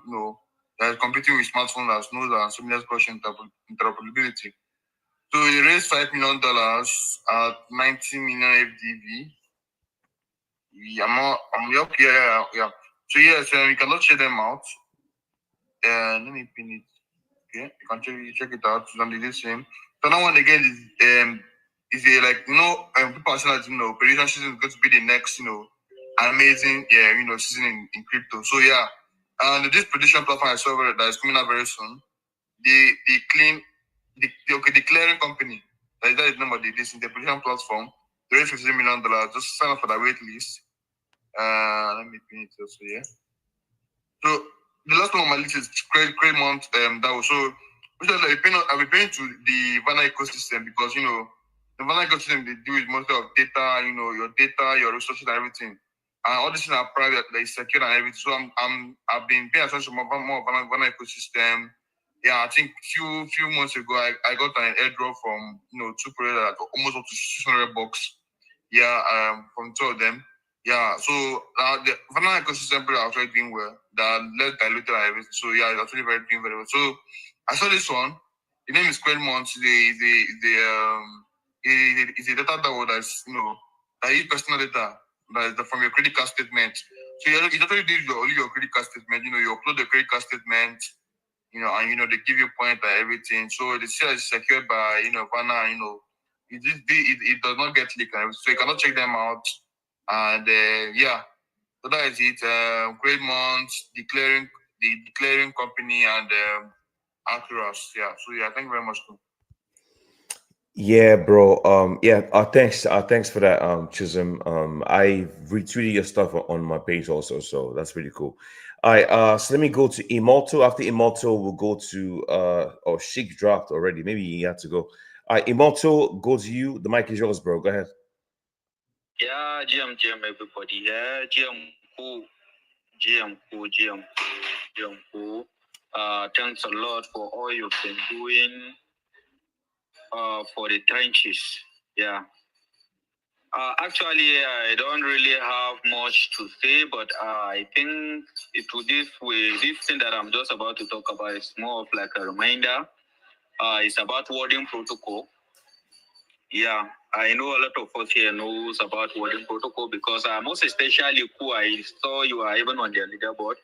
[SPEAKER 5] That is competing with smartphones that knows and seamless cross interoperability. So he raised $5 million at 90 million FDV. Yeah. So yes, you cannot check them out. Let me pin it. Okay, you can check it out. It's on the same. So that one again is people are saying that prediction season is going to be the next amazing season in crypto. So yeah, and this prediction platform I saw that is coming out very soon. They claim the clearing company. That is the name of this interpretation platform. They raised $50 million. Just sign up for the wait list. Let me pin it also here. So the last one on my list is credit month. That was so. Which is like I'll be paying to the Vana ecosystem because the Vana ecosystem they do is mostly of data. Your data, your resources, and everything. And all these things are private, like secure and everything. So I've been paying attention to more Vana ecosystem. Yeah, I think few months ago I got an airdrop from two providers at almost up to $600. Yeah, from two of them. Yeah, so the Vanilla ecosystem are actually doing well. They're less diluted and everything. So yeah, it's actually doing very well. So I saw this one. The name is Quellmont. It's a data that's that is personal data that is from your credit card statement. So it actually gives you only your credit card statement. You upload the credit card statement. And they give you point and everything. So the share is secured by Vana. It does not get leaked, so you cannot check them out. And yeah, so that is it. Great months, the declaring company and Across. Yeah. So yeah, thank you very much. Too.
[SPEAKER 1] Yeah, bro. Yeah. Thanks for that, Chisholm. I retweeted your stuff on my page also, so that's really cool. All right. So let me go to Immortal. After Immortal, we'll go to oh, Sheik dropped already. Maybe he had to go. All right, Immortal, go to you. The mic is yours, bro. Go ahead.
[SPEAKER 6] Yeah, GM, everybody. Yeah, GM. Thanks a lot for all you've been doing for the trenches. Yeah. Actually, I don't really have much to say, but I think this thing that I'm just about to talk about is more of like a reminder. It's about wording protocol. Yeah, I know a lot of us here knows about wording protocol because most especially I saw you are even on their leaderboard.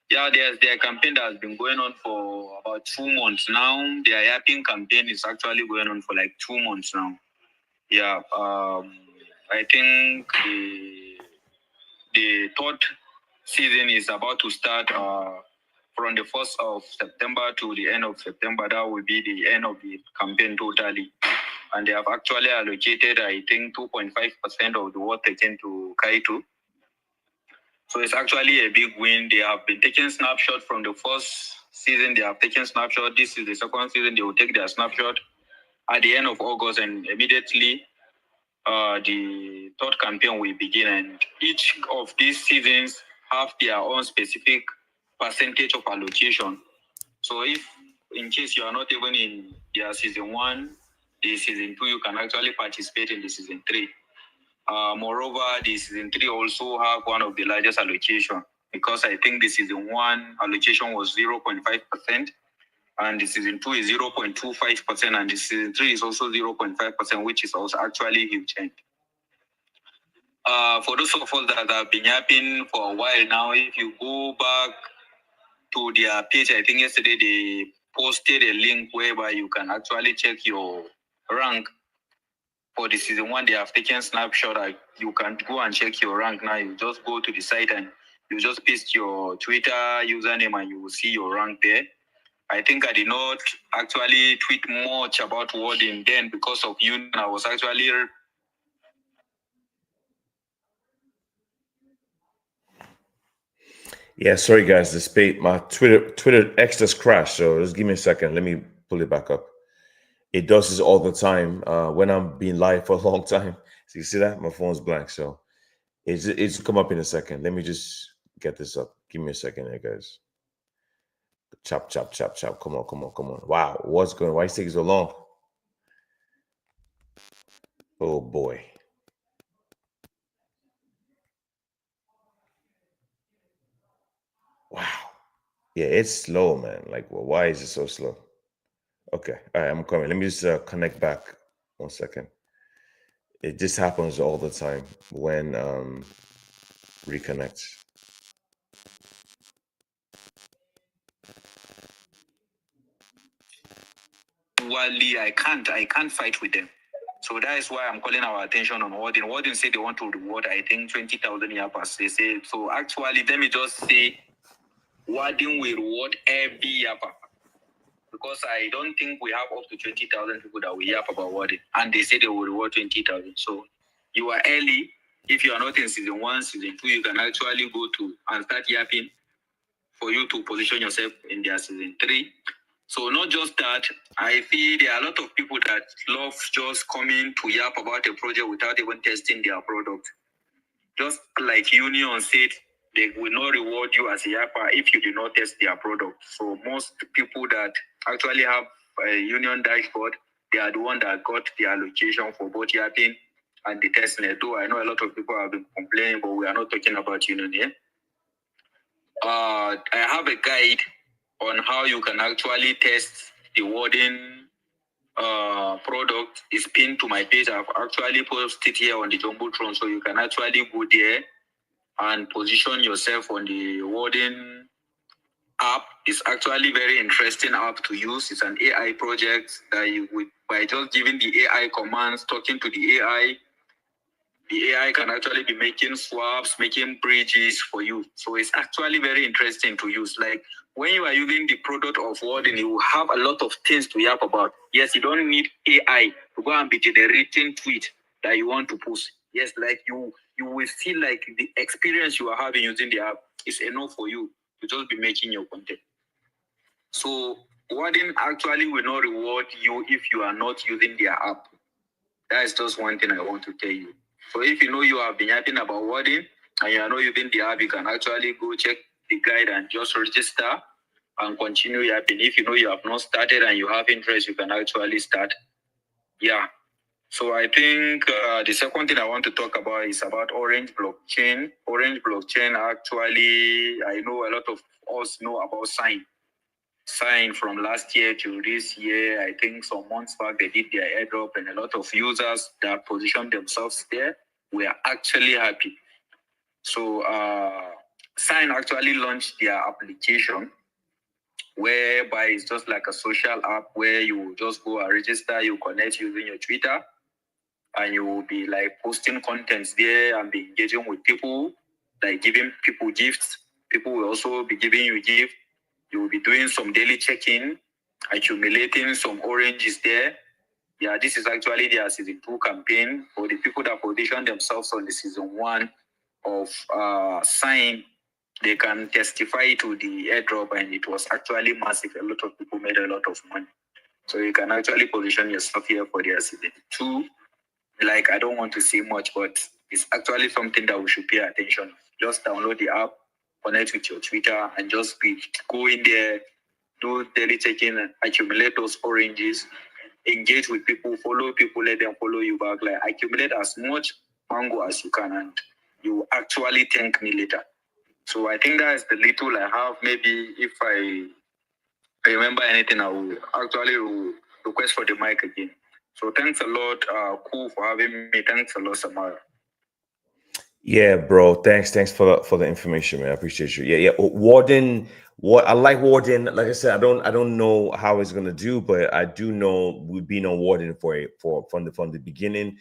[SPEAKER 6] Yeah, there's their campaign that has been going on for about 2 months now. Their yapping campaign is actually going on for like 2 months now. Yeah, I think the third season is about to start from the 1st of September to the end of September. That will be the end of the campaign totally. And they have actually allocated, I think, 2.5% of the world taken to Kaito. So it's actually a big win. They have been taking snapshot from the first season. They have taken snapshot. This is the second season. They will take their snapshot at the end of August, and immediately the third campaign will begin. And each of these seasons have their own specific percentage of allocation. So if in case you are not even in their season 1, the season 2, you can actually participate in the season 3. Moreover, the season 3 also have one of the largest allocation because I think the season 1 allocation was 0.5%, and the season 2 is 0.25%, and the season 3 is also 0.5%, which is also actually huge change. For those of us that have been yapping for a while now, if you go back to their page, I think yesterday they posted a link whereby you can actually check your rank for the season 1. They have taken snapshot. You can go and check your rank now. You just go to the site and you just paste your Twitter username and you will see your rank there. I think I did not actually tweet much about wording then because of you. I was actually
[SPEAKER 1] Yeah, sorry guys, my Twitter X just crashed, so just give me a second. Let me pull it back up. It does this all the time when I'm being live for a long time. So you see that? My phone's blank, so it's come up in a second. Let me just get this up. Give me a second here, guys. Chop. Come on. Wow, what's going on? Why is it taking so long? Oh boy. Wow. Yeah, it's slow, man. Like, well, why is it so slow? Okay. All right, I'm coming. Let me just connect back. 1 second. It just happens all the time when reconnects.
[SPEAKER 6] Wally, I can't fight with them. So that is why I'm calling our attention on Warden. Warden said they want to reward, I think, 20,000 yapas. They say so. Actually, let me just say, Warden will reward every yapa. because I don't think we have up to 20,000 people that we yap about wording, and they say they will reward 20,000. So you are early. If you are not in season 1, season 2, you can actually go to and start yapping for you to position yourself in their season 3. So not just that, I feel there are a lot of people that love just coming to yap about a project without even testing their product. Just like Union said, they will not reward you as a yapper if you do not test their product. So most people that actually have a Union dashboard, they are the one that got the allocation for both yapping and the testnet. Though I know a lot of people have been complaining, but we are not talking about Union here. I have a guide on how you can actually test the wording product. Is pinned to my page. I've actually posted here on the Jumbotron, so you can actually go there and position yourself on the wording app. It's actually very interesting app to use. It's an AI project that you would, by just giving the AI commands, talking to the AI can actually be making swaps, making bridges for you. So it's actually very interesting to use. Like when you are using the product of wording, you have a lot of things to yap about. Yes, you don't need AI to go and be generating tweet that you want to post. Yes, like you will feel like the experience you are having using the app is enough for you to just be making your content. So wording actually will not reward you if you are not using their app. That is just one thing I want to tell you. So if you know you have been yapping about wording and you are not using the app, you can actually go check the guide and just register and continue yapping. If you know you have not started and you have interest, you can actually start. Yeah. So I think the second thing I want to talk about is about Orange blockchain. Orange blockchain, actually, I know a lot of us know about Sign from last year to this year. I think some months back they did their airdrop, and a lot of users that positioned themselves there were actually happy. So Sign actually launched their application, whereby it's just like a social app where you just go and register, you connect using your Twitter, and you will be like posting contents there and be engaging with people, like giving people gifts. People will also be giving you gifts. You will be doing some daily check-in, accumulating some oranges there. Yeah, this is actually their season 2 campaign. For the people that position themselves on the season 1 of Sign, they can testify to the airdrop, and it was actually massive. A lot of people made a lot of money. So you can actually position yourself here for their season 2. Like, I don't want to say much, but it's actually something that we should pay attention. Just download the app, connect with your Twitter, and just go in there, do daily check-in, accumulate those oranges, engage with people, follow people, let them follow you back. Like, accumulate as much mango as you can, and you actually thank me later. So I think that is the little I have. Maybe if I remember anything, I will actually request for the mic again. So thanks a lot, Cool, for having me. Thanks a lot, Samara.
[SPEAKER 1] Yeah, bro. Thanks for the information, man. I appreciate you. Yeah. Warden, what I like Warden. Like I said, I don't know how it's gonna do, but I do know we've been on Warden for from the beginning.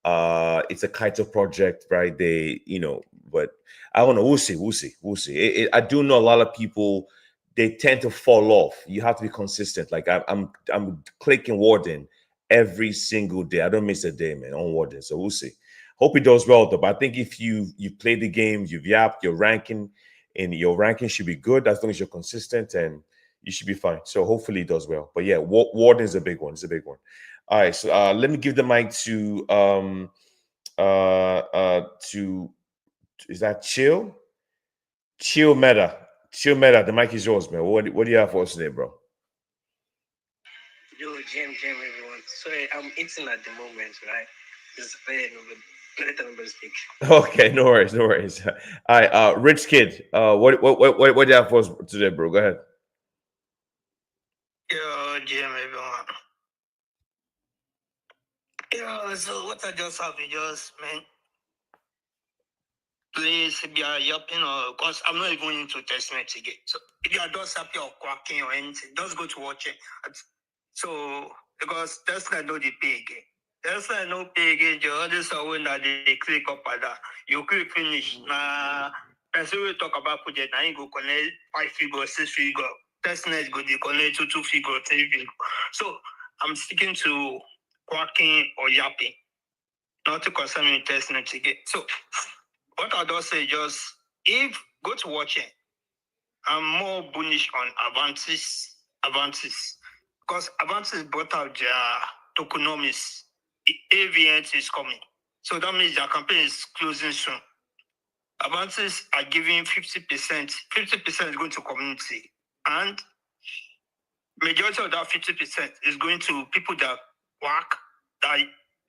[SPEAKER 1] It's a Kaito project, right? But I don't know. We'll see. I do know a lot of people. They tend to fall off. You have to be consistent. Like I'm clicking Warden every single day. I don't miss a day, man, on Warden. So we'll see. Hope it does well though. But I think if you played the game, you've yapped, your ranking should be good as long as you're consistent, and you should be fine. So hopefully it does well. But yeah, Warden is a big one. It's a big one. All right, so let me give the mic to is that Chill Meta. The mic is yours, man. What do you have for us today, bro?
[SPEAKER 3] Yo, Jam, everyone. Sorry, I'm eating at the moment, right? It's very nobody. Let everybody speak.
[SPEAKER 1] Okay, no worries. All right, Rich Kid. What do you have for us today, bro? Go ahead.
[SPEAKER 3] Yo, Jam, everyone. Yo, so what I just have is just, man, please be yapping, or because I'm not even into testnet again. So if you are just happy or quacking or anything, just go to watch it. So because testnet know the pay again. Testnet no pay again. You always when that they click up at that. You click finish. Now, person we talk about project, now you go connect 5 figure, 6 figure. testnet go dey connect to 2 figure, 3 figure. So I'm sticking to quacking or yapping, not to concern me with testnet again. So what I don't say just if go to watching, I'm more bullish on Avantis. Because Avantis brought out their tokenomics. The AVNT is coming. So that means their campaign is closing soon. Avantis are giving 50%. 50% is going to community. And majority of that 50% is going to people that work, that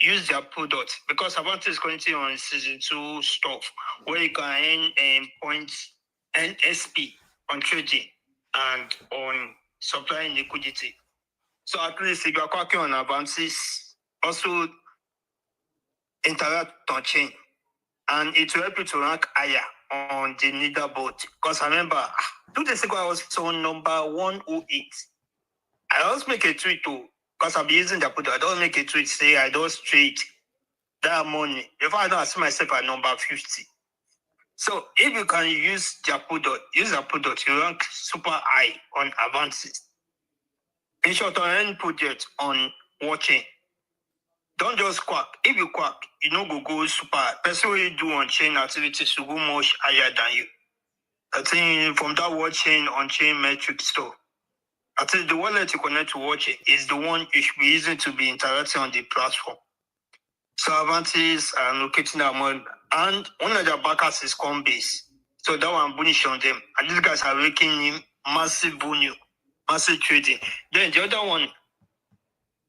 [SPEAKER 3] use their products. Because Avantis is currently on season 2 stuff where you can earn points, NSP on trading and on supplying liquidity. So at least if you're working on Avantis, also interact on chain. And it will help you to rank higher on the leaderboard. Because I remember 2 days ago I was on number 108. I always make a tweet too, because I'll be using the product. I don't make a tweet say I don't trade that money. If I don't see myself at number 50. So if you can use their product, you rank super high on Avantis. In short, on any project on watching, don't just quack. If you quack, you know go super. Person what you do on chain activities will go much higher than you. I think from that watching on chain metric store, I think the wallet you connect to watching is the one you should be using to be interacting on the platform. So Avantis are locating that one, and one of their backers is Coinbase. So that one bullish on them, and these guys are making in massive volume, massive trading. Then the other one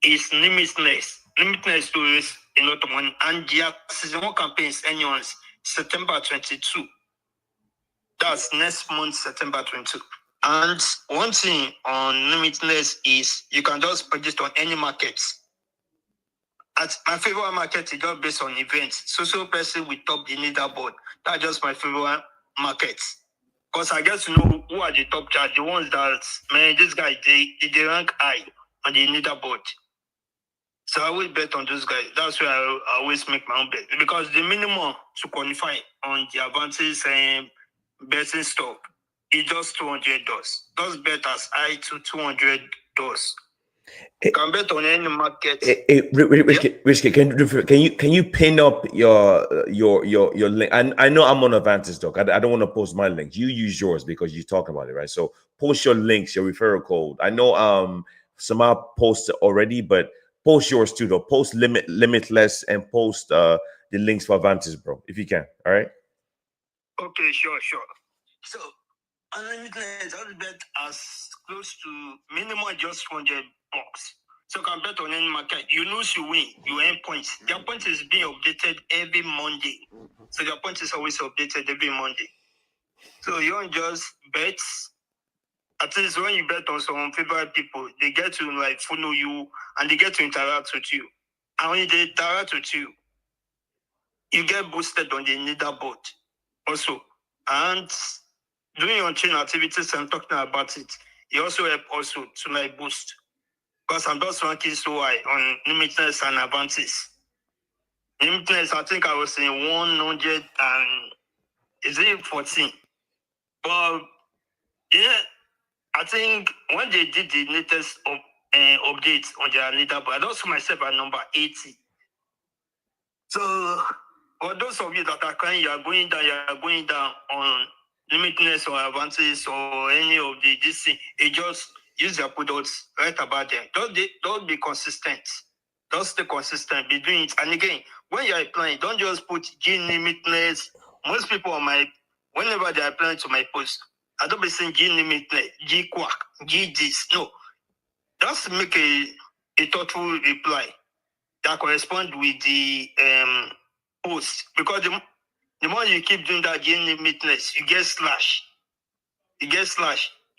[SPEAKER 3] is Limitless. Limitless to raise a lot of money, and their season 1 campaigns anyone's September 22. That's next month, September 22. And one thing on Limitless is you can just purchase on any markets. At my favorite market is just based on events. So person will top the leaderboard. That's just my favorite market. Because I get to know who are the top chart, the ones that, man, this guy, they rank high on the leaderboard. So I will bet on those guys. That's where I always make my own bet. Because the minimum to qualify on the Avantis betting stock is just $200. Just bet as high to $200. You can bet on any market.
[SPEAKER 1] Rich, can you pin up your link? I know I'm on Avantis, Doc. I don't want to post my links. You use yours because you talk about it, right? So post your links, your referral code. I know Samar posted already, but post yours too, though. Post limitless and post the links for Avantis, bro, if you can. All right.
[SPEAKER 3] Okay, sure. So unlimited, I'll bet as close to minimum just $100. So you can bet on any market. You lose, you win, you earn points. Their point is being updated every Monday. So their point is always updated every Monday. So you don't just bet. At least when you bet on some favorite people, they get to like follow you and they get to interact with you. And when they interact with you, you get boosted on the leaderboard also. And doing on-chain activities and talking about it, it also help also to like boost. Because I'm just ranking so high on Limitless and Avantis. Limitless, I think I was in 100 and is it 14? But yeah, I think when they did the latest update on their leaderboard, I just saw myself at number 80. So for those of you that are crying, you are going down on Limitless or Avantis or any of this thing. It just use their products, write about them. Don't be consistent. Just stay consistent. Be doing it. And again, when you're applying, don't just put G Limitless. Most people whenever they're applying to my post, I don't be saying G Limitless, G Quack, G this. No. Just make a thoughtful reply that correspond with the post. Because the more you keep doing that G Limitless, you get slash.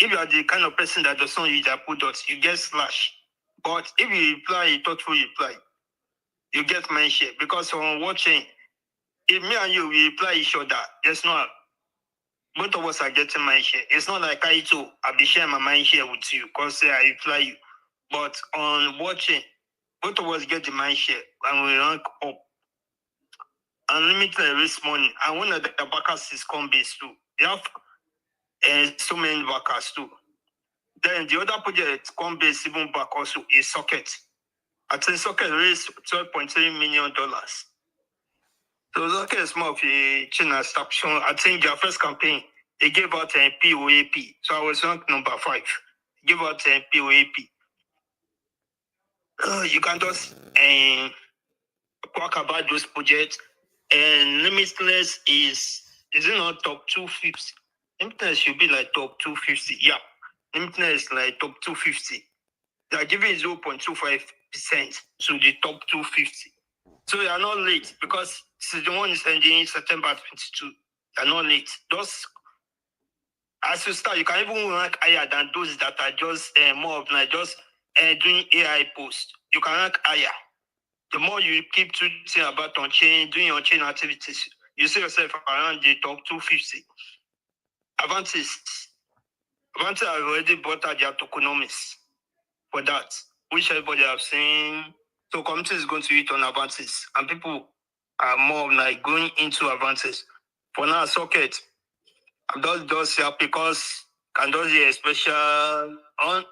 [SPEAKER 3] If you are the kind of person that doesn't use their products, you get slash. But if you reply a thoughtful reply, you get mindshare. Because on watching, if me and you we reply each other, there's no both of us are getting mindshare. It's not like I'll be sharing my mindshare with you because I reply you. But on watching, both of us get the mindshare and we rank up. Unlimited risk money. And one of the backers is Coinbase too. They have so many backers too. Then the other project, Coinbase even back also is Socket. I think Socket raised $12.3 million. So Socket is more of a China station. I think their first campaign, they gave out a POAP. So I was ranked number 5. They gave out a POAP. You can just talk about those projects. And Limitless is it not top 250? Limitless should be like top 250. Yeah. Limitless like top 250. They are giving 0.25% to the top 250. So you are not late because the one is ending September 22. You are not late. Those as you start, you can even rank higher than those that are just more of like just doing AI posts. You can rank higher. The more you keep tweeting about on chain, doing on chain activities, you see yourself around the top 250. Avantis have already bought out their tokenomics for that, which everybody have seen. So community is going to eat on Avantis, and people are more like going into Avantis. For now, Socket, I'm just here because can just a special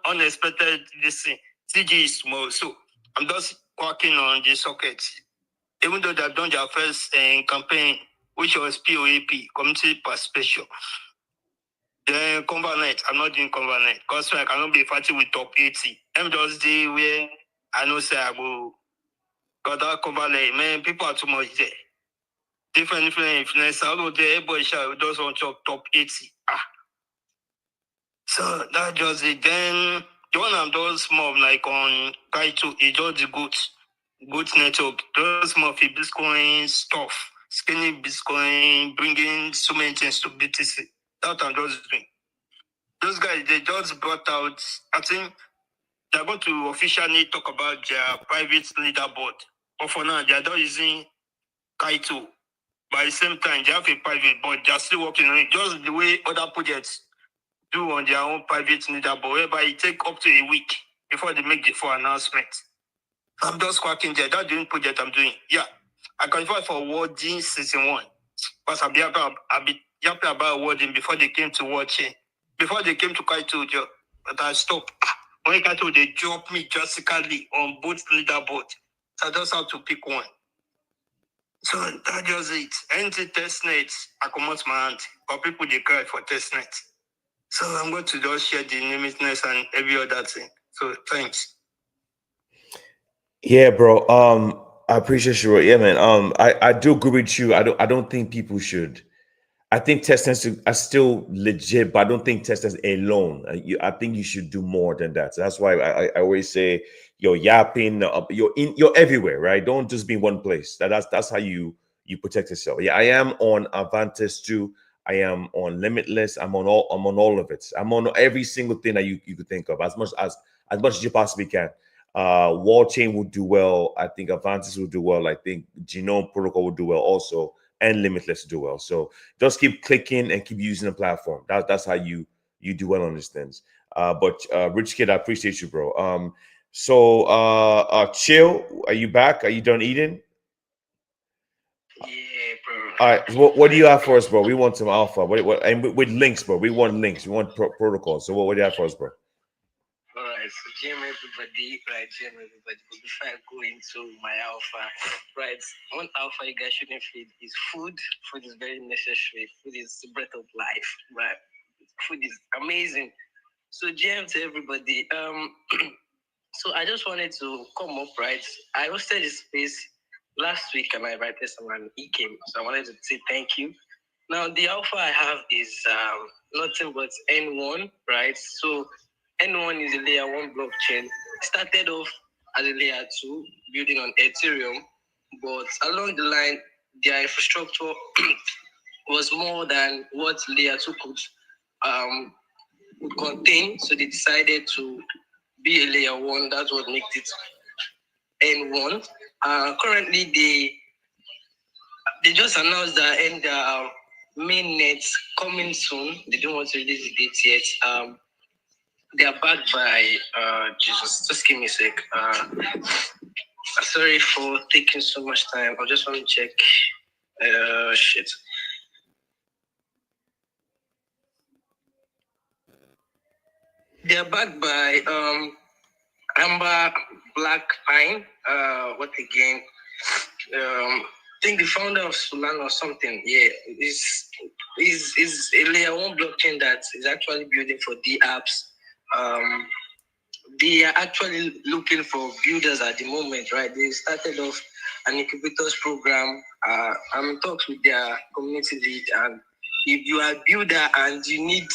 [SPEAKER 3] unexpected this thing. CG is small, so I'm just working on the Socket. Even though they've done their first campaign, which was POAP, Community Participation. Then Convernet, I'm not doing Convernet because I cannot be fighting with top 80. I'm just the where I know say I go. Because that Convernet, man, people are too much there. Different influencers, all of there, everybody just want top 80. So that just it. Then the one I'm just more of like on Kaito is just the good network. Just more of a Bitcoin stuff. Skinny Bitcoin, bringing so many things to BTC. That I'm just doing. Those guys, they just brought out, I think they're going to officially talk about their private leaderboard. But for now, they're not using Kaito. But at the same time, they have a private board. They're still working on it, just the way other projects do on their own private leaderboard, whereby it take up to a week before they make the full announcement. I'm just cracking there. That's the only project I'm doing. Yeah. I qualified for awarding season 1. Because I'll be happy about awarding before they came to watching. Before they came to Kaito, but I stopped. When Kaito, they dropped me drastically on both leaderboard. So I just have to pick one. So that just it. Anything testnet, I come out my hand. But people, they cry for testnet. So I'm going to just share the limitness and every other thing. So thanks.
[SPEAKER 1] Yeah, bro. I appreciate you. Yeah, man. I do agree with you. I don't think people should. I think testers are still legit, but I don't think testers alone. I think you should do more than that. So that's why I always say you're yapping, you're everywhere, right? Don't just be in one place. That's how you protect yourself. Yeah, I am on Avantis too. I am on Limitless. I'm on all of it. I'm on every single thing that you could think of, as much as you possibly can. Wall chain will do well. I think Avantis will do well. I think Genome Protocol will do well also, and Limitless will do well. So just keep clicking and keep using the platform. That's how you do well on these things. But Rich Kid, I appreciate you, bro. Chill, are you back? Are you done eating?
[SPEAKER 2] Yeah, bro.
[SPEAKER 1] All right. So what do you have for us, bro? We want some alpha. And with links, bro. We want links. We want protocols. So what do you have for us, bro?
[SPEAKER 2] All right, so GM everybody, right? GM everybody. But before I go into my alpha, right? One alpha you guys shouldn't feed is food. Food is very necessary. Food is the breath of life, right? Food is amazing. So GM to everybody. So I just wanted to come up, right? I hosted this space last week and I invited someone. He came, so I wanted to say thank you. Now the alpha I have is nothing but N1, right? So N1 is a layer 1 blockchain. Started off as a layer 2, building on Ethereum, but along the line, their infrastructure was more than what layer 2 could contain. So they decided to be a layer 1. That's what makes it N1. Currently, they just announced that and mainnet coming soon. They don't want to release the date yet. They are backed by Jesus. Just give me a sec. Sorry for taking so much time. I just want to check. Shit. They're backed by Amber Black Pine. What again? I think the founder of Solana or something. Yeah, is a layer one blockchain that is actually building for D apps. They are actually looking for builders at the moment, right? They started off an incubators program. I'm in talks with their community lead, and if you are a builder and you need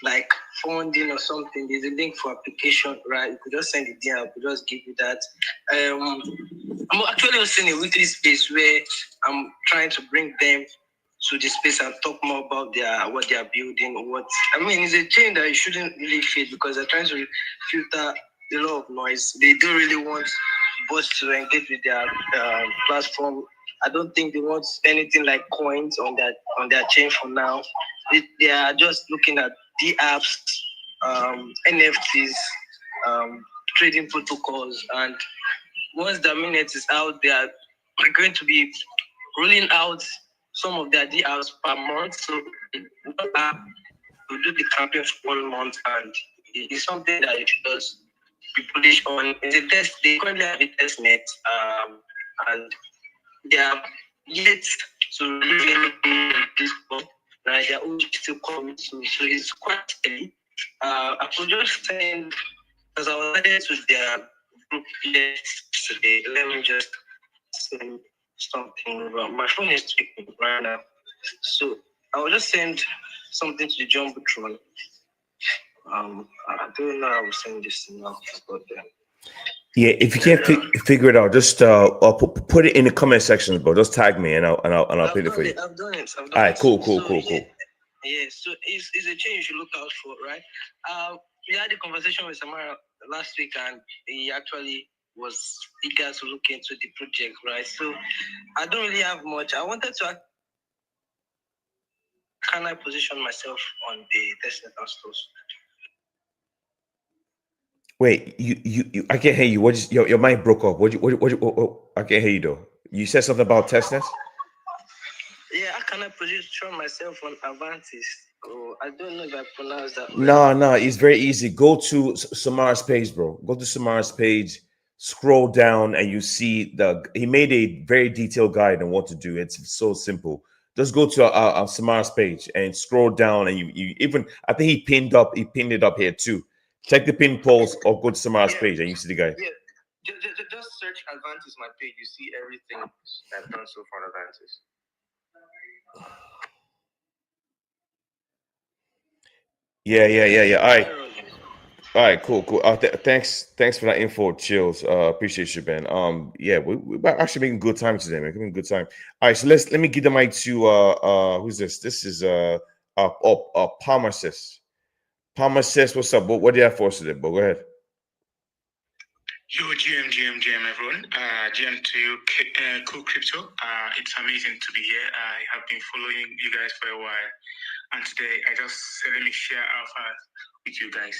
[SPEAKER 2] like funding or something, there's a link for application, right? You could just send it there. I could just give you that. I'm actually also in a weekly space where I'm trying to bring them to the space and talk more about what they are building. It's a chain that you shouldn't really fit because they're trying to filter a lot of noise. They don't really want bots to engage with their platform. I don't think they want anything like coins on their chain for now. They are just looking at the apps, NFTs, trading protocols, and once the minute is out, they are going to be rolling out some of their DRs per month. So one app will do the campaign for 1 month, and it's something that you should just be bullish on. It's a test. They currently have a test net, and they are yet to really this point. Right, they're all still coming soon, so it's quite steady. I could just send, because I was added to their group yesterday. Let me just send something. My phone is tweaking right now, so I will just send something to the Jumbotron. I don't know how I will send this now, but
[SPEAKER 1] Yeah, if you can't figure it out, just put it in the comment section, bro. Just tag me and I'll put it for you.
[SPEAKER 2] I've done it.
[SPEAKER 1] All right, cool.
[SPEAKER 2] Yeah, so it's a change you should look out for, right? We had a conversation with Samara last week, and he actually was eager to look into the project, right? So I don't really have much. I wanted to can I position myself on the testnet and stores?
[SPEAKER 1] Wait, you I can't hear you. What is your mic broke up? What I can't hear you though. You said something about testnets?
[SPEAKER 2] Yeah, how can I position myself on Avantis? Oh, I don't know if I pronounced that right.
[SPEAKER 1] No, it's very easy. Go to Samara's page, bro. Go to Samara's page, scroll down, and you see he made a very detailed guide on what to do. It's so simple. Just go to Samara's page and scroll down, and you even I think he pinned it up here too. Check the pin polls or go to Samara's page and you see the guy.
[SPEAKER 2] Yeah, just search Avantis my page. You see everything I've done so far on Avantis.
[SPEAKER 1] Yeah. All right, cool. Thanks for that info, Chills. Appreciate you, man. Yeah, we're actually making good time today, man. Making good time. All right, so let me give the mic to who's this? This is Palmersis. Palmersis, what's up? What do you have for us today, bro? Go ahead.
[SPEAKER 7] Yo, GM, everyone. GM to Cool Crypto. It's amazing to be here. I have been following you guys for a while, and today I just said let me share Alpha with you guys.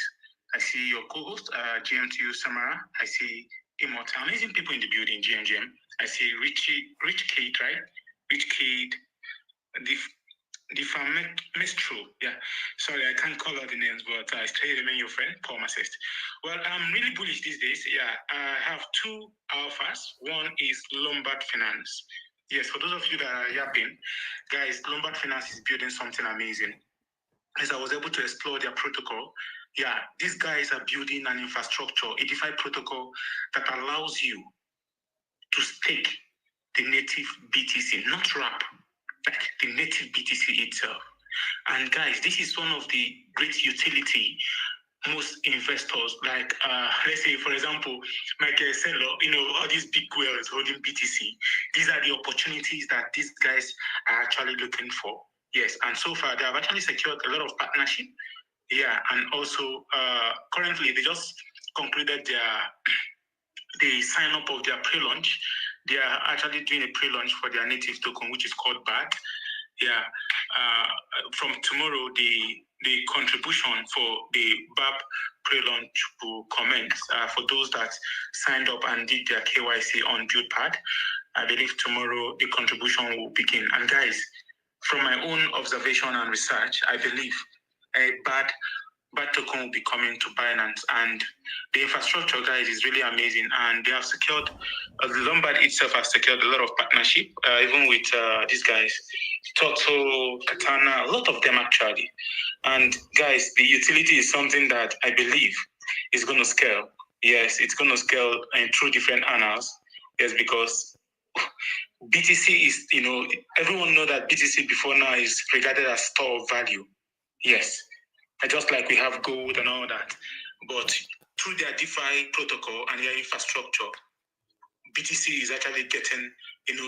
[SPEAKER 7] I see your co-host, GM2 Samara. I see Immortal, amazing people in the building, GM. I see Rich Kid, right? Rich Kid, the Mistral. Yeah, sorry, I can't call out the names, but I still remain your friend, Paul Assist. Well, I'm really bullish these days. Yeah, I have two alphas. One is Lombard Finance. Yes, for those of you that are yapping, guys, Lombard Finance is building something amazing. As I was able to explore their protocol, yeah, these guys are building an infrastructure, a DeFi protocol that allows you to stake the native BTC, not wrap, like the native BTC itself. And guys, this is one of the great utility most investors, like let's say, for example, Michael Seller, all these big whales holding BTC. These are the opportunities that these guys are actually looking for. Yes, and so far they have actually secured a lot of partnership. Yeah, and also currently they just concluded the sign up of their pre-launch. They are actually doing a pre-launch for their native token, which is called BAT. Yeah, from tomorrow, the contribution for the BAP pre-launch will commence for those that signed up and did their KYC on BuildPad. I believe tomorrow the contribution will begin. And guys, from my own observation and research, I believe BAT BAT token will be coming to Binance, and the infrastructure, guys, is really amazing. And they have secured, the Lombard itself has secured a lot of partnership, even with these guys, Toto, Katana, a lot of them actually. And guys, the utility is something that I believe is going to scale. Yes, it's going to scale through different annals. Yes, because BTC is, everyone know that BTC before now is regarded as store of value. Yes, just like we have gold and all that. But through their DeFi protocol and their infrastructure, BTC is actually getting,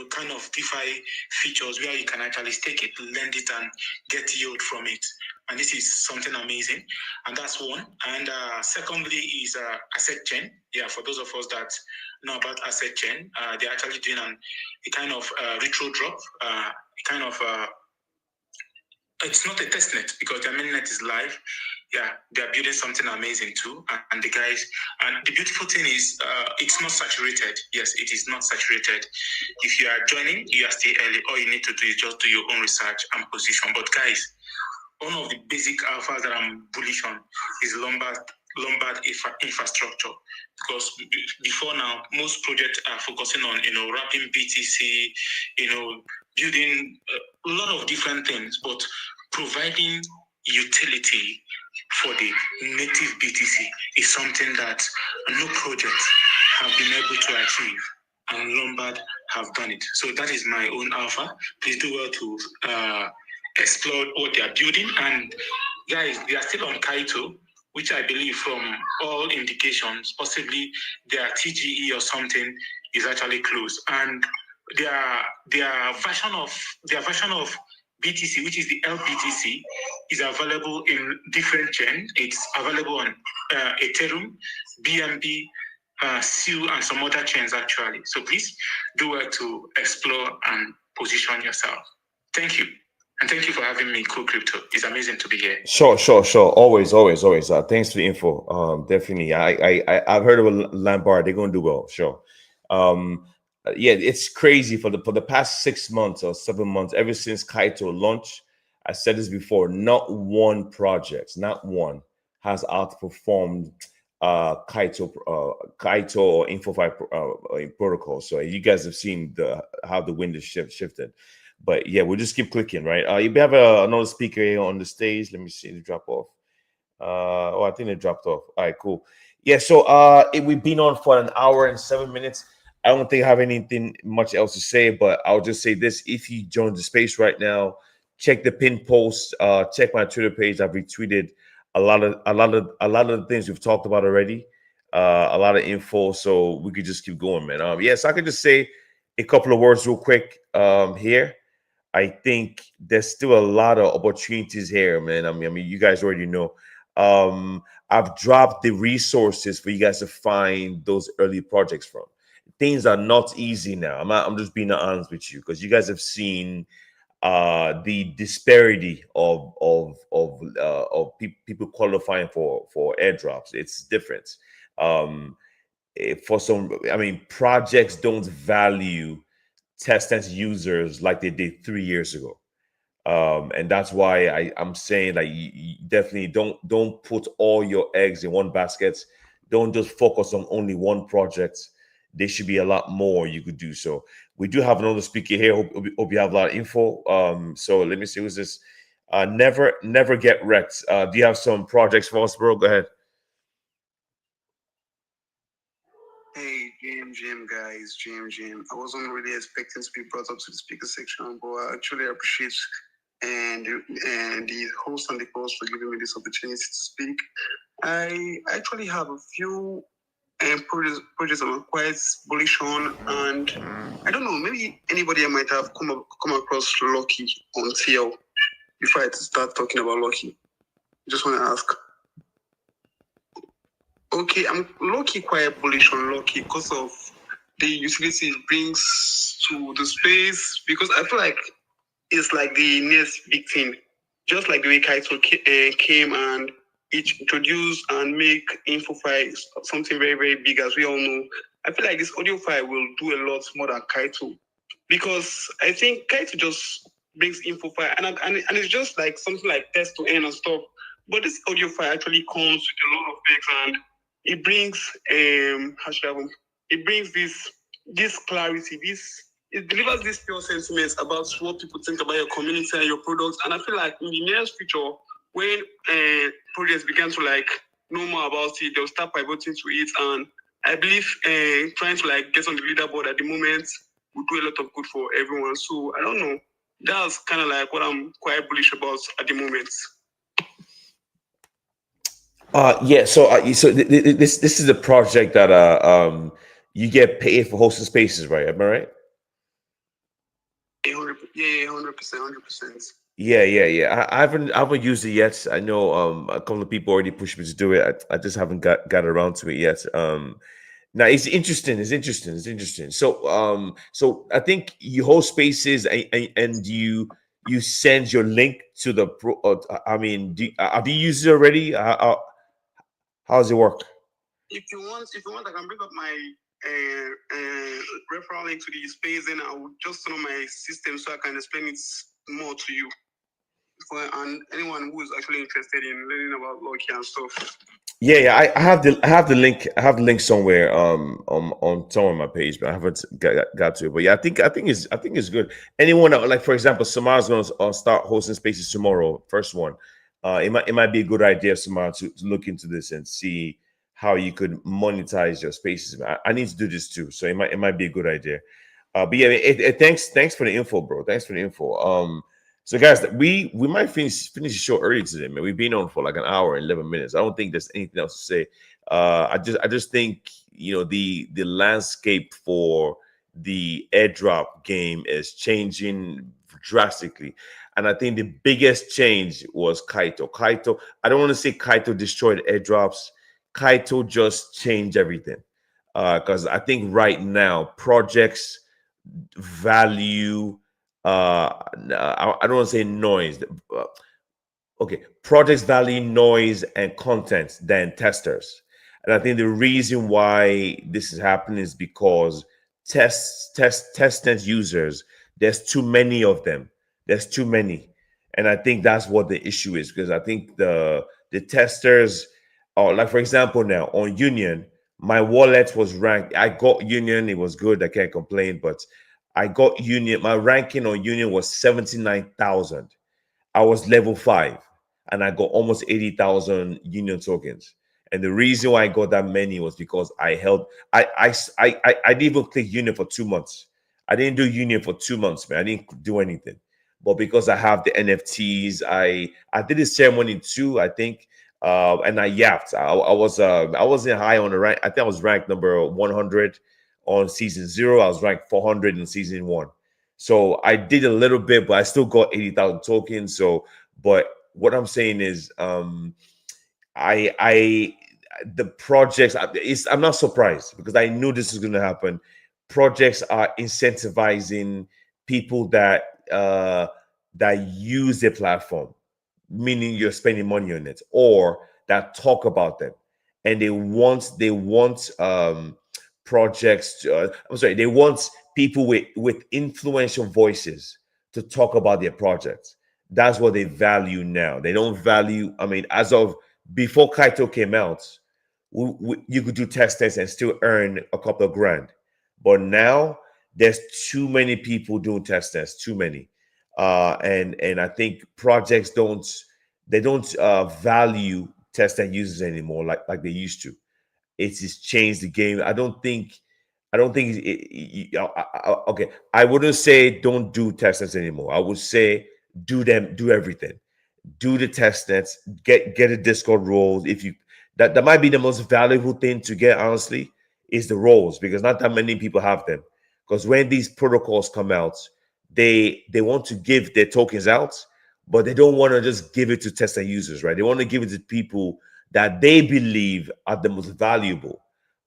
[SPEAKER 7] kind of DeFi features where you can actually stake it, lend it, and get yield from it. And this is something amazing. And that's one. And secondly is Asset Chain. Yeah, for those of us that know about Asset Chain, they're actually doing a kind of retro drop, it's not a test net because their mainnet is live. Yeah, they're building something amazing too. And the guys, and the beautiful thing is, it's not saturated. Yes, it is not saturated. If you are joining, you are still early. All you need to do is just do your own research and position. But guys, one of the basic alphas that I'm bullish on is Lombard infrastructure, because before now most projects are focusing on wrapping BTC, building a lot of different things, but providing utility for the native BTC is something that no projects have been able to achieve, and Lombard have done it. So that is my own alpha. Please do well to explore what they are building. And guys, they are still on Kaito, which I believe from all indications, possibly their TGE or something is actually close. And their version of BTC, which is the LBTC, is available in different chains. It's available on Ethereum, BNB, SEAL, and some other chains actually. So please do well to explore and position yourself. Thank you. And thank you for having me, Cool Crypto. It's amazing to be here.
[SPEAKER 1] Sure. Always. Thanks for the info. Definitely. I've heard of Lombard. They're gonna do well. Sure. Yeah, it's crazy for the past 6 months or 7 months, ever since Kaito launched. I said this before. Not one project, not one, has outperformed Kaito or InfoFi protocol. So you guys have seen how the wind is shifted. But yeah, we'll just keep clicking, right? You have another speaker here on the stage. Let me see the drop off. I think they dropped off. All right, cool. Yeah, so we've been on for an hour and 7 minutes. I don't think I have anything much else to say, but I'll just say this: if you join the space right now, check the pin post, check my Twitter page. I've retweeted a lot of the things we've talked about already, a lot of info, so we could just keep going, man. Yes, I could just say a couple of words real quick here. I think there's still a lot of opportunities here, man. I mean, you guys already know. I've dropped the resources for you guys to find those early projects from. Things are not easy now. I'm just being honest with you, because you guys have seen the disparity of people qualifying for airdrops. It's different. For some, I mean, projects don't value testnet users like they did 3 years ago. And that's why I'm saying that you definitely don't put all your eggs in one basket. Don't just focus on only one project. There should be a lot more you could do. So we do have another speaker here. Hope you have a lot of info. So let me see who's this. Never get wrecked. Do you have some projects for us, bro? Go ahead.
[SPEAKER 8] Hey, GM guys, GM. I wasn't really expecting to be brought up to the speaker section, but I actually appreciate and the host and the host for giving me this opportunity to speak. I actually have a few projects I'm quite bullish on, and I don't know, maybe anybody might have come across Lucky on TL. Before I start talking about Lucky, I just want to ask. Okay, I'm low-key quite bullish on Lucky because of the utility it brings to the space, because I feel like it's like the next big thing. Just like the way Kaito came and it introduced and make InfoFi something very, very big, as we all know. I feel like this AudioFi will do a lot more than Kaito, because I think Kaito just brings InfoFi and it's just like something like test to earn and stuff. But this audio file actually comes with a lot of text, and it brings how should I it brings this clarity, it delivers these pure sentiments about what people think about your community and your products. And I feel like in the nearest future, when projects begin to like know more about it, they'll start pivoting to it. And I believe trying to like get on the leaderboard at the moment will do a lot of good for everyone. So I don't know. That's kind of like what I'm quite bullish about at the moment.
[SPEAKER 1] This is a project that you get paid for hosting spaces, right? Am I right?
[SPEAKER 8] 100%, 100%.
[SPEAKER 1] Yeah. I haven't used it yet. I know a couple of people already pushed me to do it. I just haven't got around to it yet. Now it's interesting. So I think you host spaces and you send your link to the pro. I mean, have you used it already? How does it work?
[SPEAKER 8] If you want, I can bring up my referral link to the space, and I will just turn on my system so I can explain it more to you. And anyone who is actually interested in learning about Loki and stuff.
[SPEAKER 1] Yeah. I have the link. I have the link somewhere on some of my page, but I haven't got to it. But yeah, I think it's good. Anyone like, for example, Samar's going to start hosting spaces tomorrow. First one. It might be a good idea, Samar, to look into this and see how you could monetize your spaces. I need to do this too, so it might be a good idea. But yeah, thanks for the info, bro. Thanks for the info. So guys, we might finish the show early today, man. We've been on for like an hour and 11 minutes. I don't think there's anything else to say. I just think the landscape for the airdrop game is changing drastically, and I think the biggest change was Kaito. I don't want to say Kaito destroyed airdrops. Kaito just changed everything. Because I think right now projects value I don't want to say noise. Okay, projects value noise and content than testers. And I think the reason why this is happening is because test users, there's too many of them. There's too many. And I think that's what the issue is, because I think the testers are, like, for example, now on Union, my wallet was ranked. I got Union, it was good, I can't complain, but I got Union, my ranking on Union was 79,000. I was level 5 and I got almost 80,000 Union tokens. And the reason why I got that many was because I didn't even click Union for 2 months. I didn't do Union for 2 months, man. I didn't do anything. But because I have the NFTs, I did a ceremony too, I think. And I yapped. I wasn't high on the rank. I think I was ranked number 100 on season 0. I was ranked 400 in season 1. So I did a little bit, but I still got 80,000 tokens. So, but what I'm saying is, I the projects. I'm not surprised because I knew this was going to happen. Projects are incentivizing people that use the platform, meaning you're spending money on it, or that talk about them, and they want projects. I'm sorry, they want people with influential voices to talk about their projects. That's what they value now. They don't value. I mean, as of before Kaito came out, you could do test and still earn a couple of grand. But now there's too many people doing test. Too many, and I think projects don't value test and users anymore like they used to. It's just changed the game. I don't think okay. I wouldn't say don't do testnets anymore. I would say do everything. Do the testnets, get a Discord roles. If you that might be the most valuable thing to get, honestly, is the roles, because not that many people have them. Because when these protocols come out, they want to give their tokens out, but they don't want to just give it to tester users, right? They want to give it to people that they believe are the most valuable.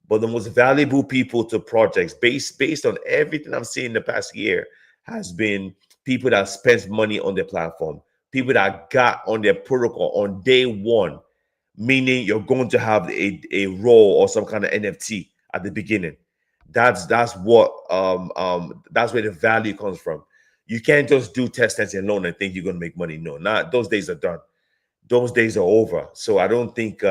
[SPEAKER 1] But the most valuable people to projects, based on everything I've seen in the past year, has been people that spent money on their platform, people that got on their protocol on day one, meaning you're going to have a role or some kind of NFT at the beginning. That's where the value comes from. You can't just do test nets alone and think you're going to make money. No, not those days are done. those days are over. So I don't think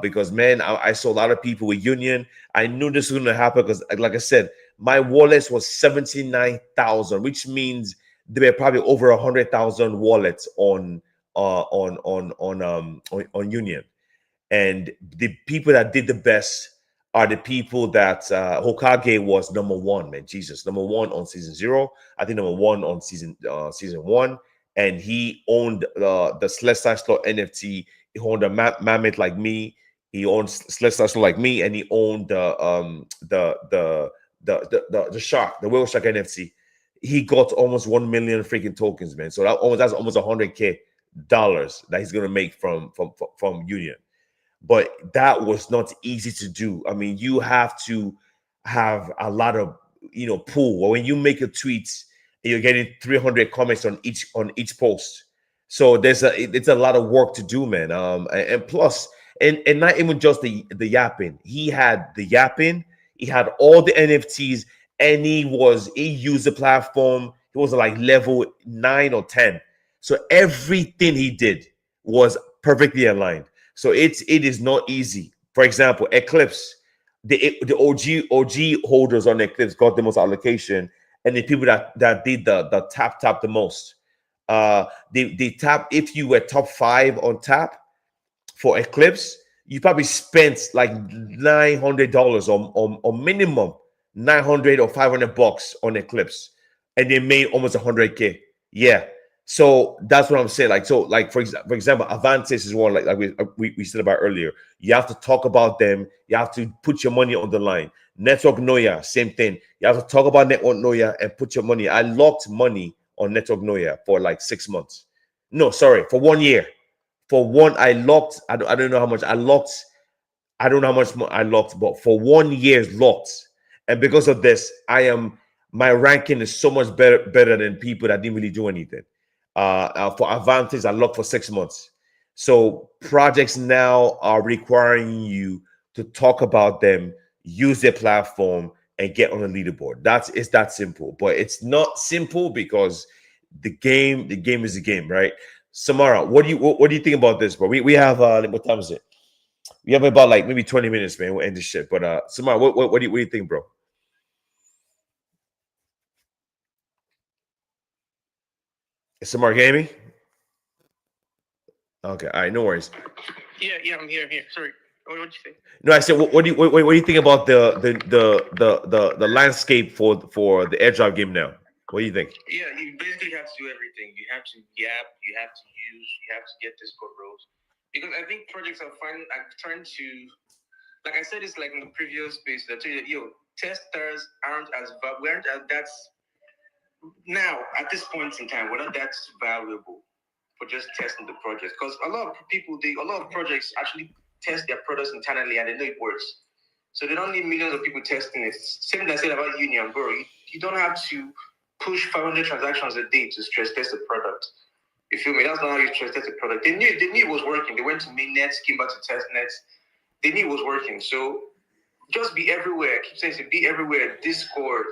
[SPEAKER 1] because man, I saw a lot of people with Union. I knew this was going to happen because, like I said, my wallets was 79,000, which means there were probably over 100,000 wallets on Union. And the people that did the best are the people that Hokage was number one, man. Jesus, number one on season zero. I think number one on season one, and he owned the Celestine Slot NFT. He owned a Mammoth like me. He owned Celestine Slot like me, and he owned the shark, the whale shark NFT. He got almost 1 million freaking tokens, man. So that's almost $100K that he's gonna make from Union. But that was not easy to do. I mean, you have to have a lot of pull. When you make a tweet, you're getting 300 comments on each post. So it's a lot of work to do, man. And plus, and not even just the yapping. He had the yapping. He had all the NFTs, and he used the platform. He was like level 9 or 10. So everything he did was perfectly aligned. So it is not easy. For example, Eclipse, the OG holders on Eclipse got the most allocation, and the people that did the tap the most. The tap, if you were top 5 on tap for Eclipse, you probably spent like $900 or minimum 900 or $500 on Eclipse, and they made almost 100K. Yeah. So that's what I'm saying. Like for example, Avantis is one like we said about earlier. You have to talk about them. You have to put your money on the line. Network Noya, same thing. You have to talk about Network Noya and put your money. I locked money on Network Noya for like 6 months. No, sorry, for 1 year. For one, I locked. I don't know how much I locked. I don't know how much I locked, but for 1 year locked. And because of this, my ranking is so much better than people that didn't really do anything. For Advantage, I locked for 6 months. So projects now are requiring you to talk about them, use their platform, and get on the leaderboard. It's that simple. But it's not simple because the game is the game, right? Samara, what do you think about this, bro? We have what time is it? We have about like maybe 20 minutes, man. We'll end this shit. But Samara, what do you think, bro? Samara Gaming? Okay, all right, no worries.
[SPEAKER 2] Yeah, I'm here. Sorry. What'd you say?
[SPEAKER 1] No, I said, what do you think about the landscape for the airdrop game now? What do you think?
[SPEAKER 2] Yeah, you basically have to do everything. You have to yap, you have to use, you have to get Discord roles. Because I think projects are trying to, like I said, it's like in the previous space. I tell you that testers we aren't as that's now at this point in time. We're not that valuable for just testing the project because a lot of projects actually test their products internally and they know it works. So they don't need millions of people testing it. Same thing I said about Union, bro. You don't have to push 500 transactions a day to stress test the product. You feel me? That's not how you stress test the product. They knew it was working. They went to mainnet, came back to testnet. They knew it was working. So just be everywhere. I keep saying to be everywhere. Discord,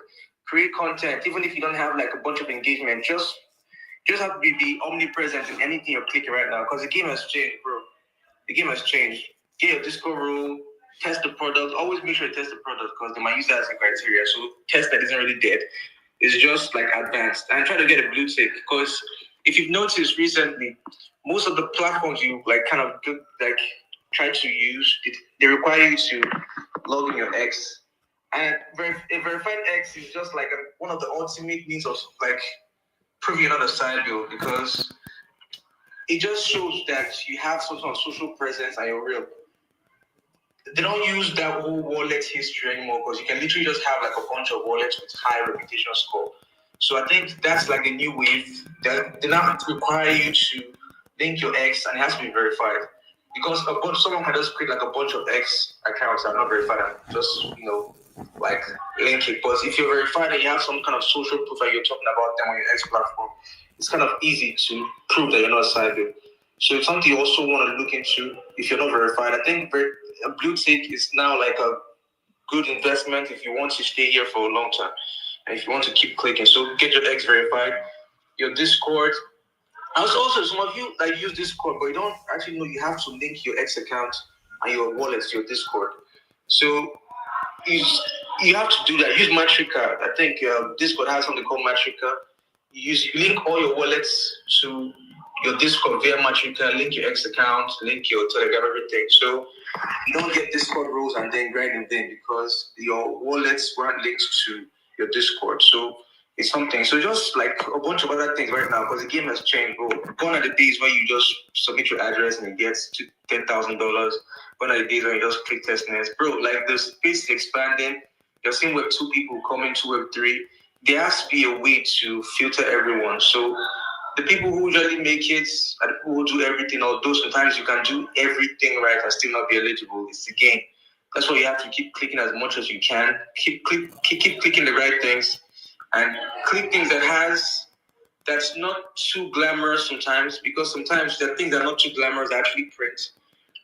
[SPEAKER 2] create content. Even if you don't have like a bunch of engagement, just have to be omnipresent in anything you're clicking right now because the game has changed, bro. The game has changed. Get your Discord role, test the product. Always make sure you test the product because they might use that as a criteria. So test that isn't really dead. It's just like advanced. And try to get a blue tick because if you've noticed recently, most of the platforms you like kind of try to use, they require you to log in your X. And a verified X is just like one of the ultimate means of like proving you're not a side bill because it just shows that you have some sort of social presence and you're real. They don't use that whole wallet history anymore because you can literally just have like a bunch of wallets with high reputation score. So I think that's like the new wave. They now require you to link your X and it has to be verified. Because someone can just create like a bunch of X accounts that are not verified and just, like link it. But if you're verified and you have some kind of social proof that you're talking about them on your X platform, it's kind of easy to prove that you're not a side bill. So it's something you also want to look into if you're not verified. I think a blue tick is now like a good investment if you want to stay here for a long time and if you want to keep clicking. So get your X verified, your Discord. Also, some of you like use Discord, but you don't actually know you have to link your X account and your wallet to your Discord. So you you have to do that. Use Matrica. I think Discord has something called Matrica. You link all your wallets to your Discord via Matrica. Link your X account, link your Telegram, everything. So you don't get Discord rules and then grind in vain because your wallets weren't linked to your Discord. So it's something. So just like a bunch of other things right now because the game has changed, bro. Gone are the days where you just submit your address and it gets to $10,000. Gone are the days where you just click testnets, bro. Like the space is expanding. You're seeing Web 2 people coming to Web 3. There has to be a way to filter everyone. So the people who usually make it and the people who do everything, although sometimes you can do everything right and still not be eligible, it's the game. That's why you have to keep clicking as much as you can. Keep clicking the right things and click things that's not too glamorous sometimes, because sometimes the things that are not too glamorous actually print.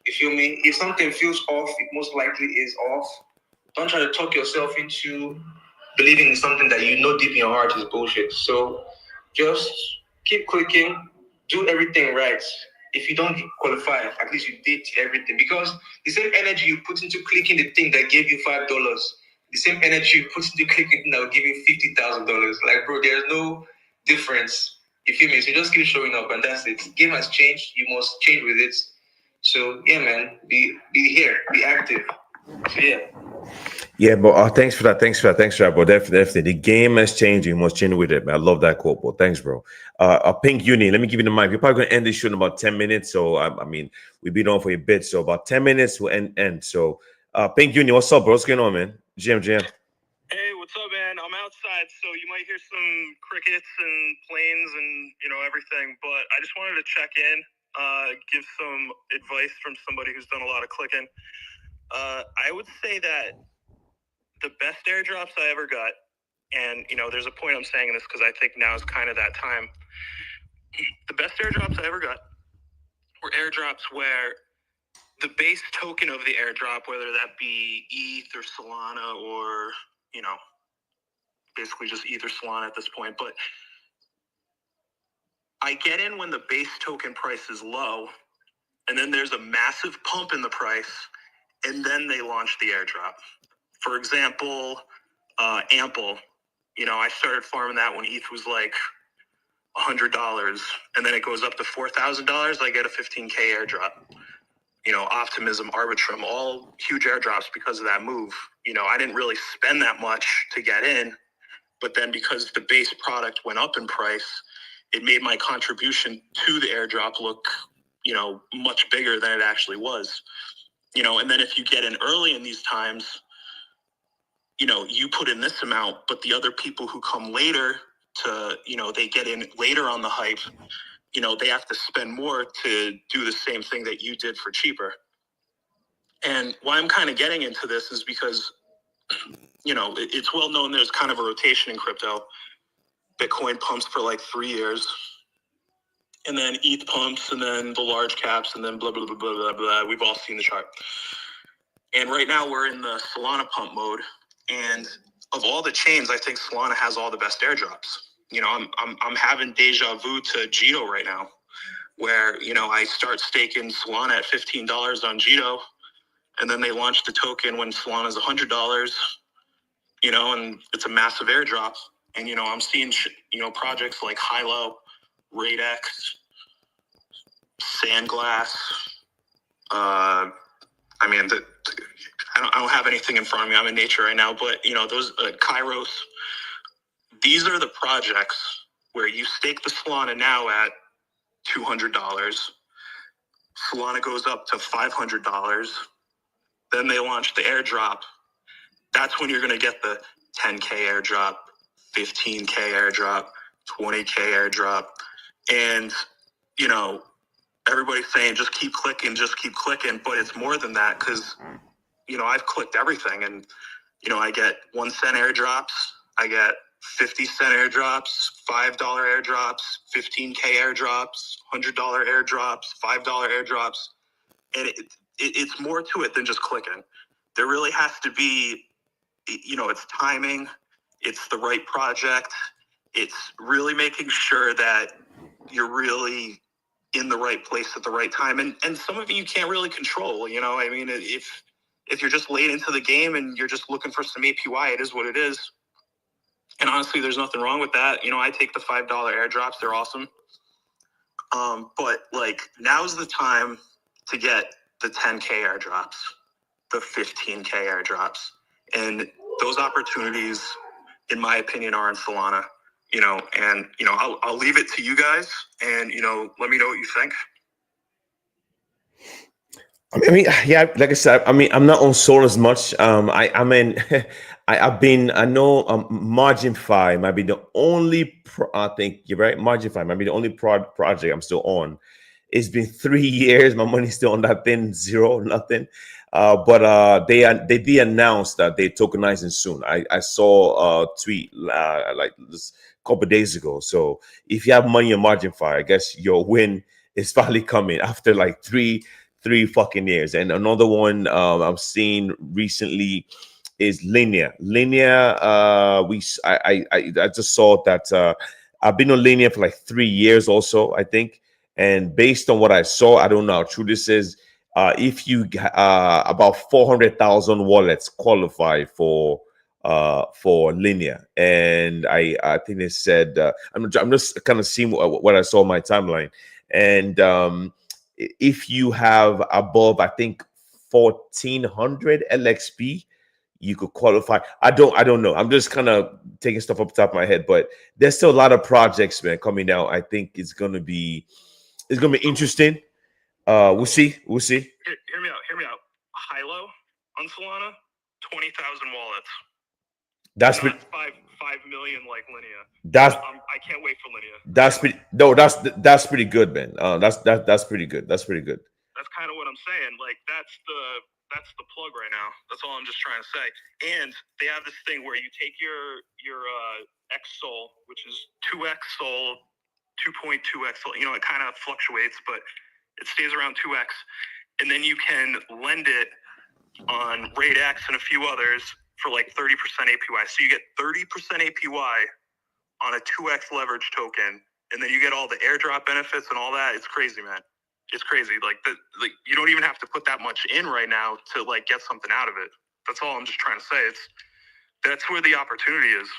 [SPEAKER 2] You feel me? If something feels off, it most likely is off. Don't try to talk yourself into believing in something that you know deep in your heart is bullshit. So just keep clicking, do everything right. If you don't qualify, at least you did everything. Because the same energy you put into clicking the thing that gave you $5, the same energy you put into clicking the thing that will give you $50,000. Like, bro, there's no difference. You feel me? So just keep showing up, and that's it. Game has changed. You must change with it. So yeah, man, be here, be active. So yeah.
[SPEAKER 1] Yeah, but thanks for that. Thanks for that, bro. Definitely. The game has changed. You must change with it, man. I love that quote, bro. Thanks, bro. Pink Uni, let me give you the mic. We're probably going to end this show in about 10 minutes. So, I mean, we've been on for a bit. So, about 10 minutes, we'll end. So, Pink Uni, what's up, bro? What's going on, man? Jim.
[SPEAKER 9] Hey, what's up, man? I'm outside, so you might hear some crickets and planes and, everything. But I just wanted to check in, give some advice from somebody who's done a lot of clicking. I would say that the best airdrops I ever got, and, there's a point I'm saying this because I think now is kind of that time. The best airdrops I ever got were airdrops where the base token of the airdrop, whether that be ETH or Solana or, basically just ETH or Solana at this point, but I get in when the base token price is low, and then there's a massive pump in the price, and then they launch the airdrop. For example, Ample, I started farming that when ETH was like $100, and then it goes up to $4,000. I get a 15K airdrop. Optimism, Arbitrum, all huge airdrops because of that move. I didn't really spend that much to get in, but then because the base product went up in price, it made my contribution to the airdrop look, much bigger than it actually was. And then if you get in early in these times, you put in this amount, but the other people who come later to, they get in later on the hype, they have to spend more to do the same thing that you did for cheaper. And why I'm kind of getting into this is because, it's well known there's kind of a rotation in crypto. Bitcoin pumps for like 3 years, and then ETH pumps, and then the large caps, and then blah, blah, blah, blah, blah, blah. We've all seen the chart. And right now we're in the Solana pump mode. And of all the chains, I think Solana has all the best airdrops. I'm having deja vu to Jito right now, where, I start staking Solana at $15 on Jito, and then they launch the token when Solana is $100, and it's a massive airdrop. And, I'm seeing, projects like Hilo, RateX, Sandglass. I don't have anything in front of me. I'm in nature right now, but those Kairos. These are the projects where you stake the Solana now at $200. Solana goes up to $500. Then they launch the airdrop. That's when you're going to get the 10K airdrop, 15K airdrop, 20K airdrop, and everybody's saying just keep clicking, but it's more than that because, I've clicked everything and, I get 1 cent airdrops, I get 50-cent airdrops, $5 airdrops, 15K airdrops, $100 airdrops, $5 airdrops, and it's more to it than just clicking. There really has to be, it's timing, it's the right project, it's really making sure that you're really in the right place at the right time. And some of it you can't really control, you know. I mean, if you're just late into the game and you're just looking for some APY, it is what it is. And honestly, there's nothing wrong with that. You know, I take the $5 airdrops. They're awesome. But like, now's the time to get the 10K airdrops, the 15K airdrops. And those opportunities, in my opinion, are in Solana. You know, and, you know, I'll leave it to you guys and, you know, let me know what you think.
[SPEAKER 1] I mean, yeah, like I said, I mean, I'm not on Soul as much. I mean, I know Margin 5 might be the only, I think you're right. Margin 5 might be the only project I'm still on. It's been 3 years. My money's still on that thing, zero, nothing. But they did announce that they're tokenizing soon. I saw a tweet like this a couple of days ago. So if you have money on Margin 5, I guess your win is finally coming after like three fucking years. And another one I'm seeing recently is Linear. Linear, I just saw that I've been on Linear for like 3 years also, I think. And based on what I saw, I don't know how true this is. If you about 400,000 wallets qualify for Linear, and I think they said I'm just kind of seeing what I saw on my timeline, and if you have above, I think 1,400 LXP, you could qualify. I don't know. I'm just kind of taking stuff up the top of my head, but there's still a lot of projects, man, coming out. I think it's gonna be interesting. We'll see.
[SPEAKER 9] Hear me out. Hilo on Solana, 20,000 wallets.
[SPEAKER 1] That's
[SPEAKER 9] not 5 million like Linear. I can't wait for Linear.
[SPEAKER 1] That's pretty good, man. That's pretty good. That's pretty good.
[SPEAKER 9] That's kind of what I'm saying. Like that's the plug right now. That's all I'm just trying to say. And they have this thing where you take your X Sol, which is 2X Sol, 2.2X Sol. You know, it kind of fluctuates, but it stays around 2X. And then you can lend it on Rate X and a few others for like 30% APY. So you get 30% APY on a 2X leverage token, and then you get all the airdrop benefits and all that. It's crazy, man. It's crazy. Like you don't even have to put that much in right now to like get something out of it. That's all I'm just trying to say. That's where the opportunity is.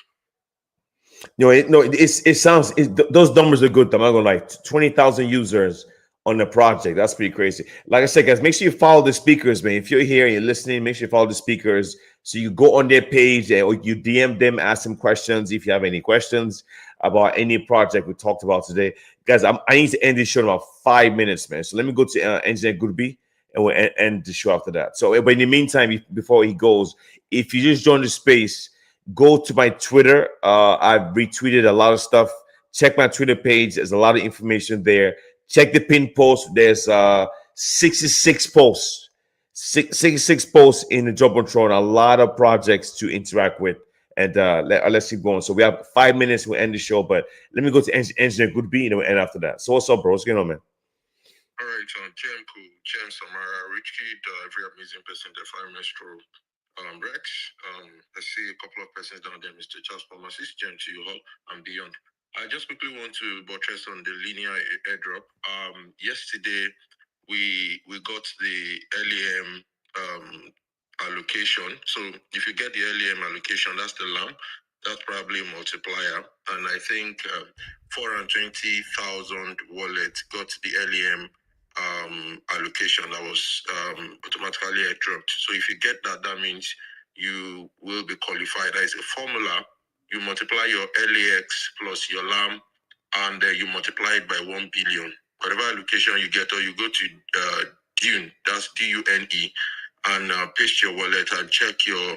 [SPEAKER 1] It sounds those numbers are good. I'm not gonna lie. 20,000 users on the project. That's pretty crazy. Like I said, guys, make sure you follow the speakers, man. If you're here and you're listening, make sure you follow the speakers. So you go on their page or you DM them, ask them questions if you have any questions about any project we talked about today. Guys, I need to end this show in about 5 minutes, man. So let me go to Engineer Goodby and we'll end the show after that. So, but in the meantime, before he goes, if you just joined the space, go to my Twitter. I've retweeted a lot of stuff. Check my Twitter page. There's a lot of information there. Check the pin post. There's 66 posts. 66 posts in the Jumbotron. A lot of projects to interact with. And let's keep going. So we have 5 minutes. We'll end the show. But let me go to Engineer Goodby and we'll end after that. So what's up, bro? What's going on, man?
[SPEAKER 5] All right, Jam Cool, Jam Samara, Rich Kid, every amazing person, the Fire Maestro, Rex. I see a couple of persons down there, Mr. Charles Pharmacist, Jam to you all and beyond. I just quickly want to buttress on the Linear airdrop. Yesterday, we got the LEM allocation. So if you get the LEM allocation, that's the LAM. That's probably a multiplier. And I think 420,000 wallets got the LEM allocation that was automatically airdropped. So if you get that, that means you will be qualified. There is a formula. You multiply your LAX plus your LAM, and you multiply it by 1 billion. Whatever allocation you get, or you go to Dune, that's DUNE, and paste your wallet and check your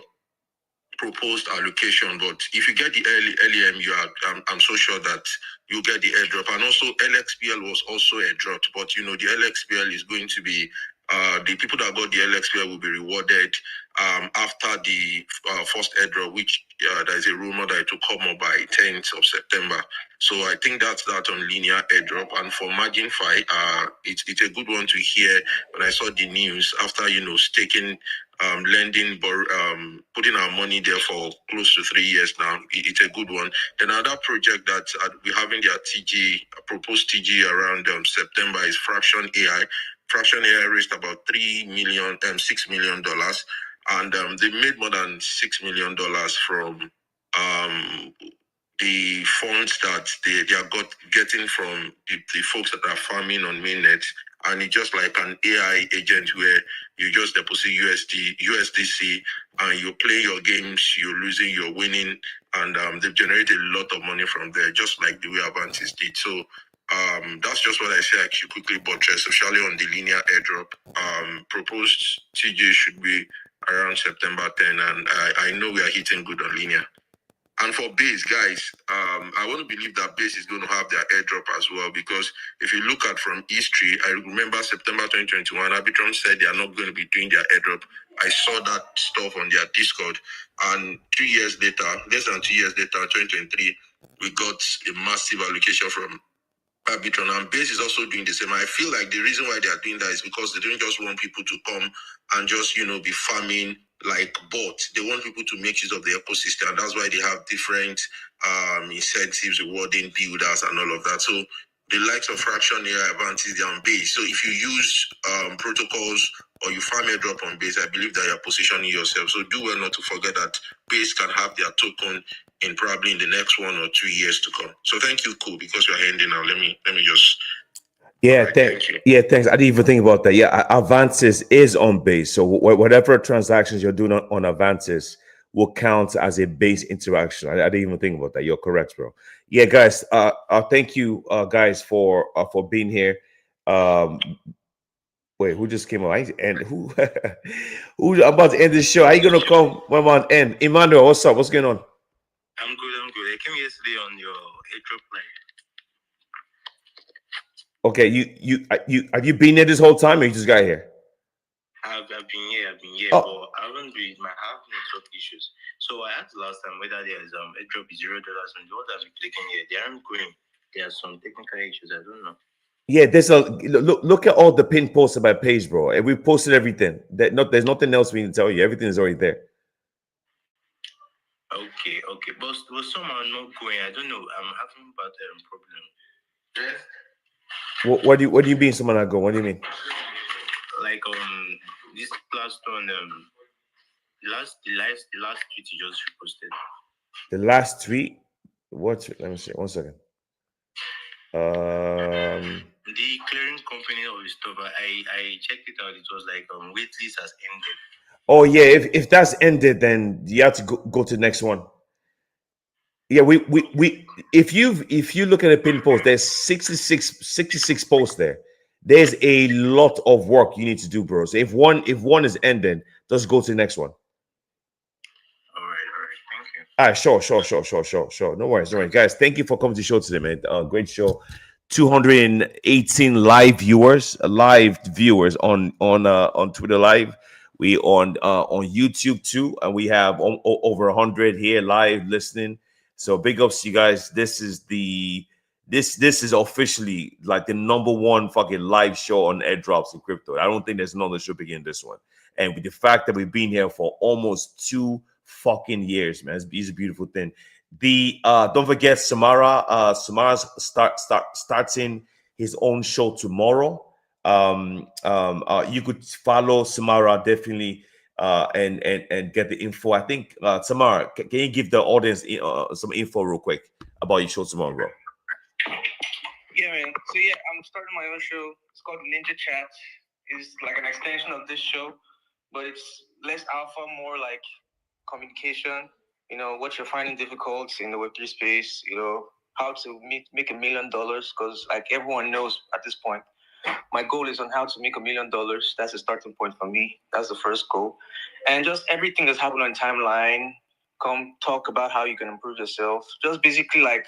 [SPEAKER 5] proposed allocation. But if you get the LEM, I'm so sure that you get the airdrop. And also LXPL was also airdropped, but you know the LXPL is going to be the people that got the LXPL will be rewarded after the first airdrop, which there is a rumor that it will come up by 10th of September. So I think that's that on Linear airdrop. And for Margin Fi, it's a good one to hear. When I saw the news after staking
[SPEAKER 10] lending, putting our money there for close to 3 years now. It's a good one. Then another project that we're having their TG, proposed TG around September is Fraction AI. Fraction AI raised about $6 million, and they made more than $6 million from the funds that they are getting from the folks that are farming on mainnet. And it's just like an AI agent where you just deposit USDC, and you play your games, you're losing, you're winning, and they've generated a lot of money from there, just like the way Avantis did. So that's just what I say. I should quickly buttress, especially on the linear airdrop. Proposed TJ should be around September 10, and I know we are hitting good on linear. And for base, guys, I want to believe that base is going to have their airdrop as well, because if you look at from history, I remember September 2021, Arbitrum said they are not going to be doing their airdrop. I saw that stuff on their Discord, and 2 years later, less than 2 years later, 2023, we got a massive allocation from Arbitron, and Base is also doing the same. I feel like the reason why they are doing that is because they don't just want people to come and just, be farming like bots. They want people to make use of the ecosystem. That's why they have different incentives, rewarding builders and all of that. So the likes of Fraction AI, Avantis, they're on Base. So if you use protocols or you farm airdrop on Base, I believe that you're positioning yourself. So do well not to forget that Base can have their token in probably in the next 1 or 2 years to come. So thank you, Cool, because you're ending now. Let me just.
[SPEAKER 1] Yeah,
[SPEAKER 10] right, thank you.
[SPEAKER 1] Yeah, thanks. I didn't even think about that. Yeah, Avantis is on base. So whatever transactions you're doing on Avantis will count as a base interaction. I didn't even think about that. You're correct, bro. Yeah, guys. Thank you, guys, for being here. Wait, who just came on? And who who's about to end this show? How you gonna come when I'm on end? Emmanuel, what's up? What's going on?
[SPEAKER 2] I'm good. I came yesterday on your airdrop line.
[SPEAKER 1] Okay, you have you been here this whole time, or you just got here?
[SPEAKER 2] I've been here,
[SPEAKER 1] Oh.
[SPEAKER 2] but I haven't been. I have network issues. So I asked last time whether there is airdrop is $0, and the ones I've been clicking here, they aren't going. There are some technical issues. I don't know.
[SPEAKER 1] Yeah, there's a look at all the pin posts about page, bro. And we posted everything. There's nothing else we need to tell you. Everything is already there.
[SPEAKER 2] Okay, but some are not going. I don't know. I'm having bad problem. Yes.
[SPEAKER 1] What do you mean someone not go? What do you mean?
[SPEAKER 2] Like this last one the last tweet you just reposted.
[SPEAKER 1] The last tweet? What? Let me see. 1 second.
[SPEAKER 2] The clearing company of the stuff. I checked it out. It was like waitlist has ended.
[SPEAKER 1] Oh yeah, if that's ended, then you have to go to the next one. Yeah, we if you look at the pin post, there's 66 posts there. There's a lot of work you need to do, bro. So if one is ending, just go to the next one.
[SPEAKER 2] All right, thank you.
[SPEAKER 1] All right, sure. No worries, guys. Thank you for coming to the show today, man. Great show. 218 live viewers on Twitter Live. We on YouTube too, and we have over 100 here live listening. So big ups to you guys. This is officially like the #1 fucking live show on airdrops in crypto. I don't think there's another show bigger than this one. And with the fact that we've been here for almost 2 fucking years, man, it's a beautiful thing. Don't forget Samara. Samara's starting his own show tomorrow. You could follow Samara definitely and get the info. I think Samara, can you give the audience some info real quick about your show tomorrow, bro?
[SPEAKER 2] Yeah, man. So yeah, I'm starting my own show. It's called Ninja Chat. It's like an extension of this show, but it's less alpha, more like communication. What you're finding difficult in the Web3 space. How to make $1 million, because like everyone knows at this point, my goal is on how to make $1 million. That's the starting point for me. That's the first goal. And just everything that's happening on timeline, come talk about how you can improve yourself. Just basically like,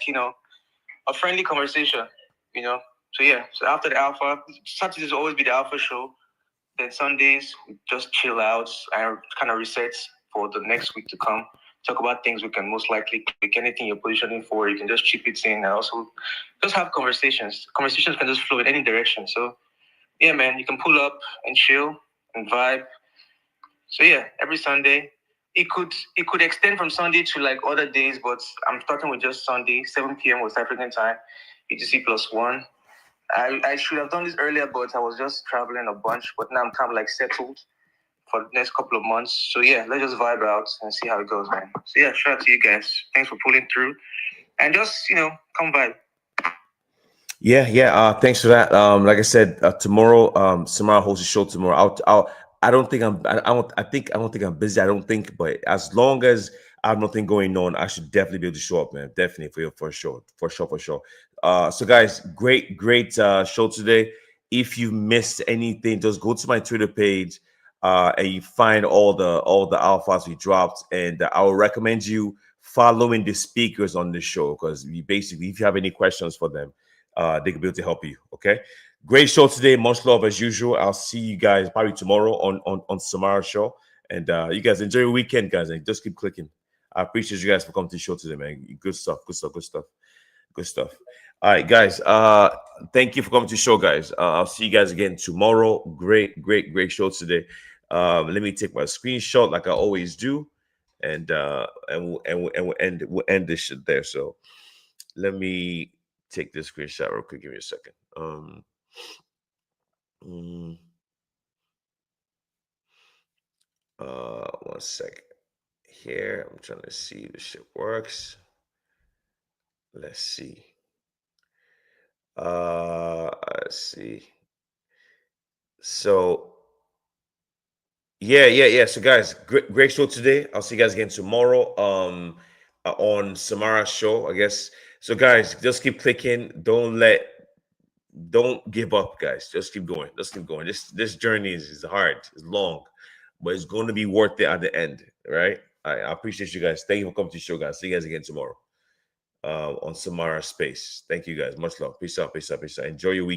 [SPEAKER 2] a friendly conversation, So yeah, so after the alpha, Saturdays will always be the alpha show. Then Sundays, we just chill out and kind of reset for the next week to come. Talk about things we can most likely click. Anything you're positioning for, you can just chip it in, and also just have conversations. Conversations can just flow in any direction. So yeah, man, you can pull up and chill and vibe. So yeah, every Sunday. It could extend from Sunday to like other days, but I'm starting with just Sunday, 7 p.m. West African time, UTC +1. I should have done this earlier, but I was just traveling a bunch. But now I'm kind of like settled for the next couple of months. So yeah, let's just vibe out and see how it goes, man. So yeah, shout out to you guys. Thanks for pulling through, and just come vibe.
[SPEAKER 1] Yeah. Thanks for that. Like I said, tomorrow, Samara hosts a show tomorrow. I don't think I don't think I'm busy. I don't think, but as long as I have nothing going on, I should definitely be able to show up, man. Definitely for sure, for sure. So guys, great show today. If you missed anything, just go to my Twitter page, and you find all the alphas we dropped, and I will recommend you following the speakers on the show because we basically, if you have any questions for them, they can be able to help you. Okay. Great show today. Much love as usual. I'll see you guys probably tomorrow on Samara's show. And you guys enjoy your weekend, guys, and just keep clicking. I appreciate you guys for coming to the show today, man. Good stuff. Good stuff. All right, guys. Thank you for coming to the show, guys. I'll see you guys again tomorrow. Great show today. Let me take my screenshot like I always do, and we'll end this shit there. So let me take this screenshot real quick. Give me a second. Mm, 1 second. Here, I'm trying to see if this shit works. Let's see. Let's see. So yeah. So guys, great show today. I'll see you guys again tomorrow. On Samara's show, I guess. So guys, just keep clicking. Don't give up, guys. Just keep going. Let's keep going. This journey is hard. It's long, but it's going to be worth it at the end. Right? I appreciate you guys. Thank you for coming to the show, guys. See you guys again tomorrow on Samara Space. Thank you guys. Much love. Peace out. Enjoy your week.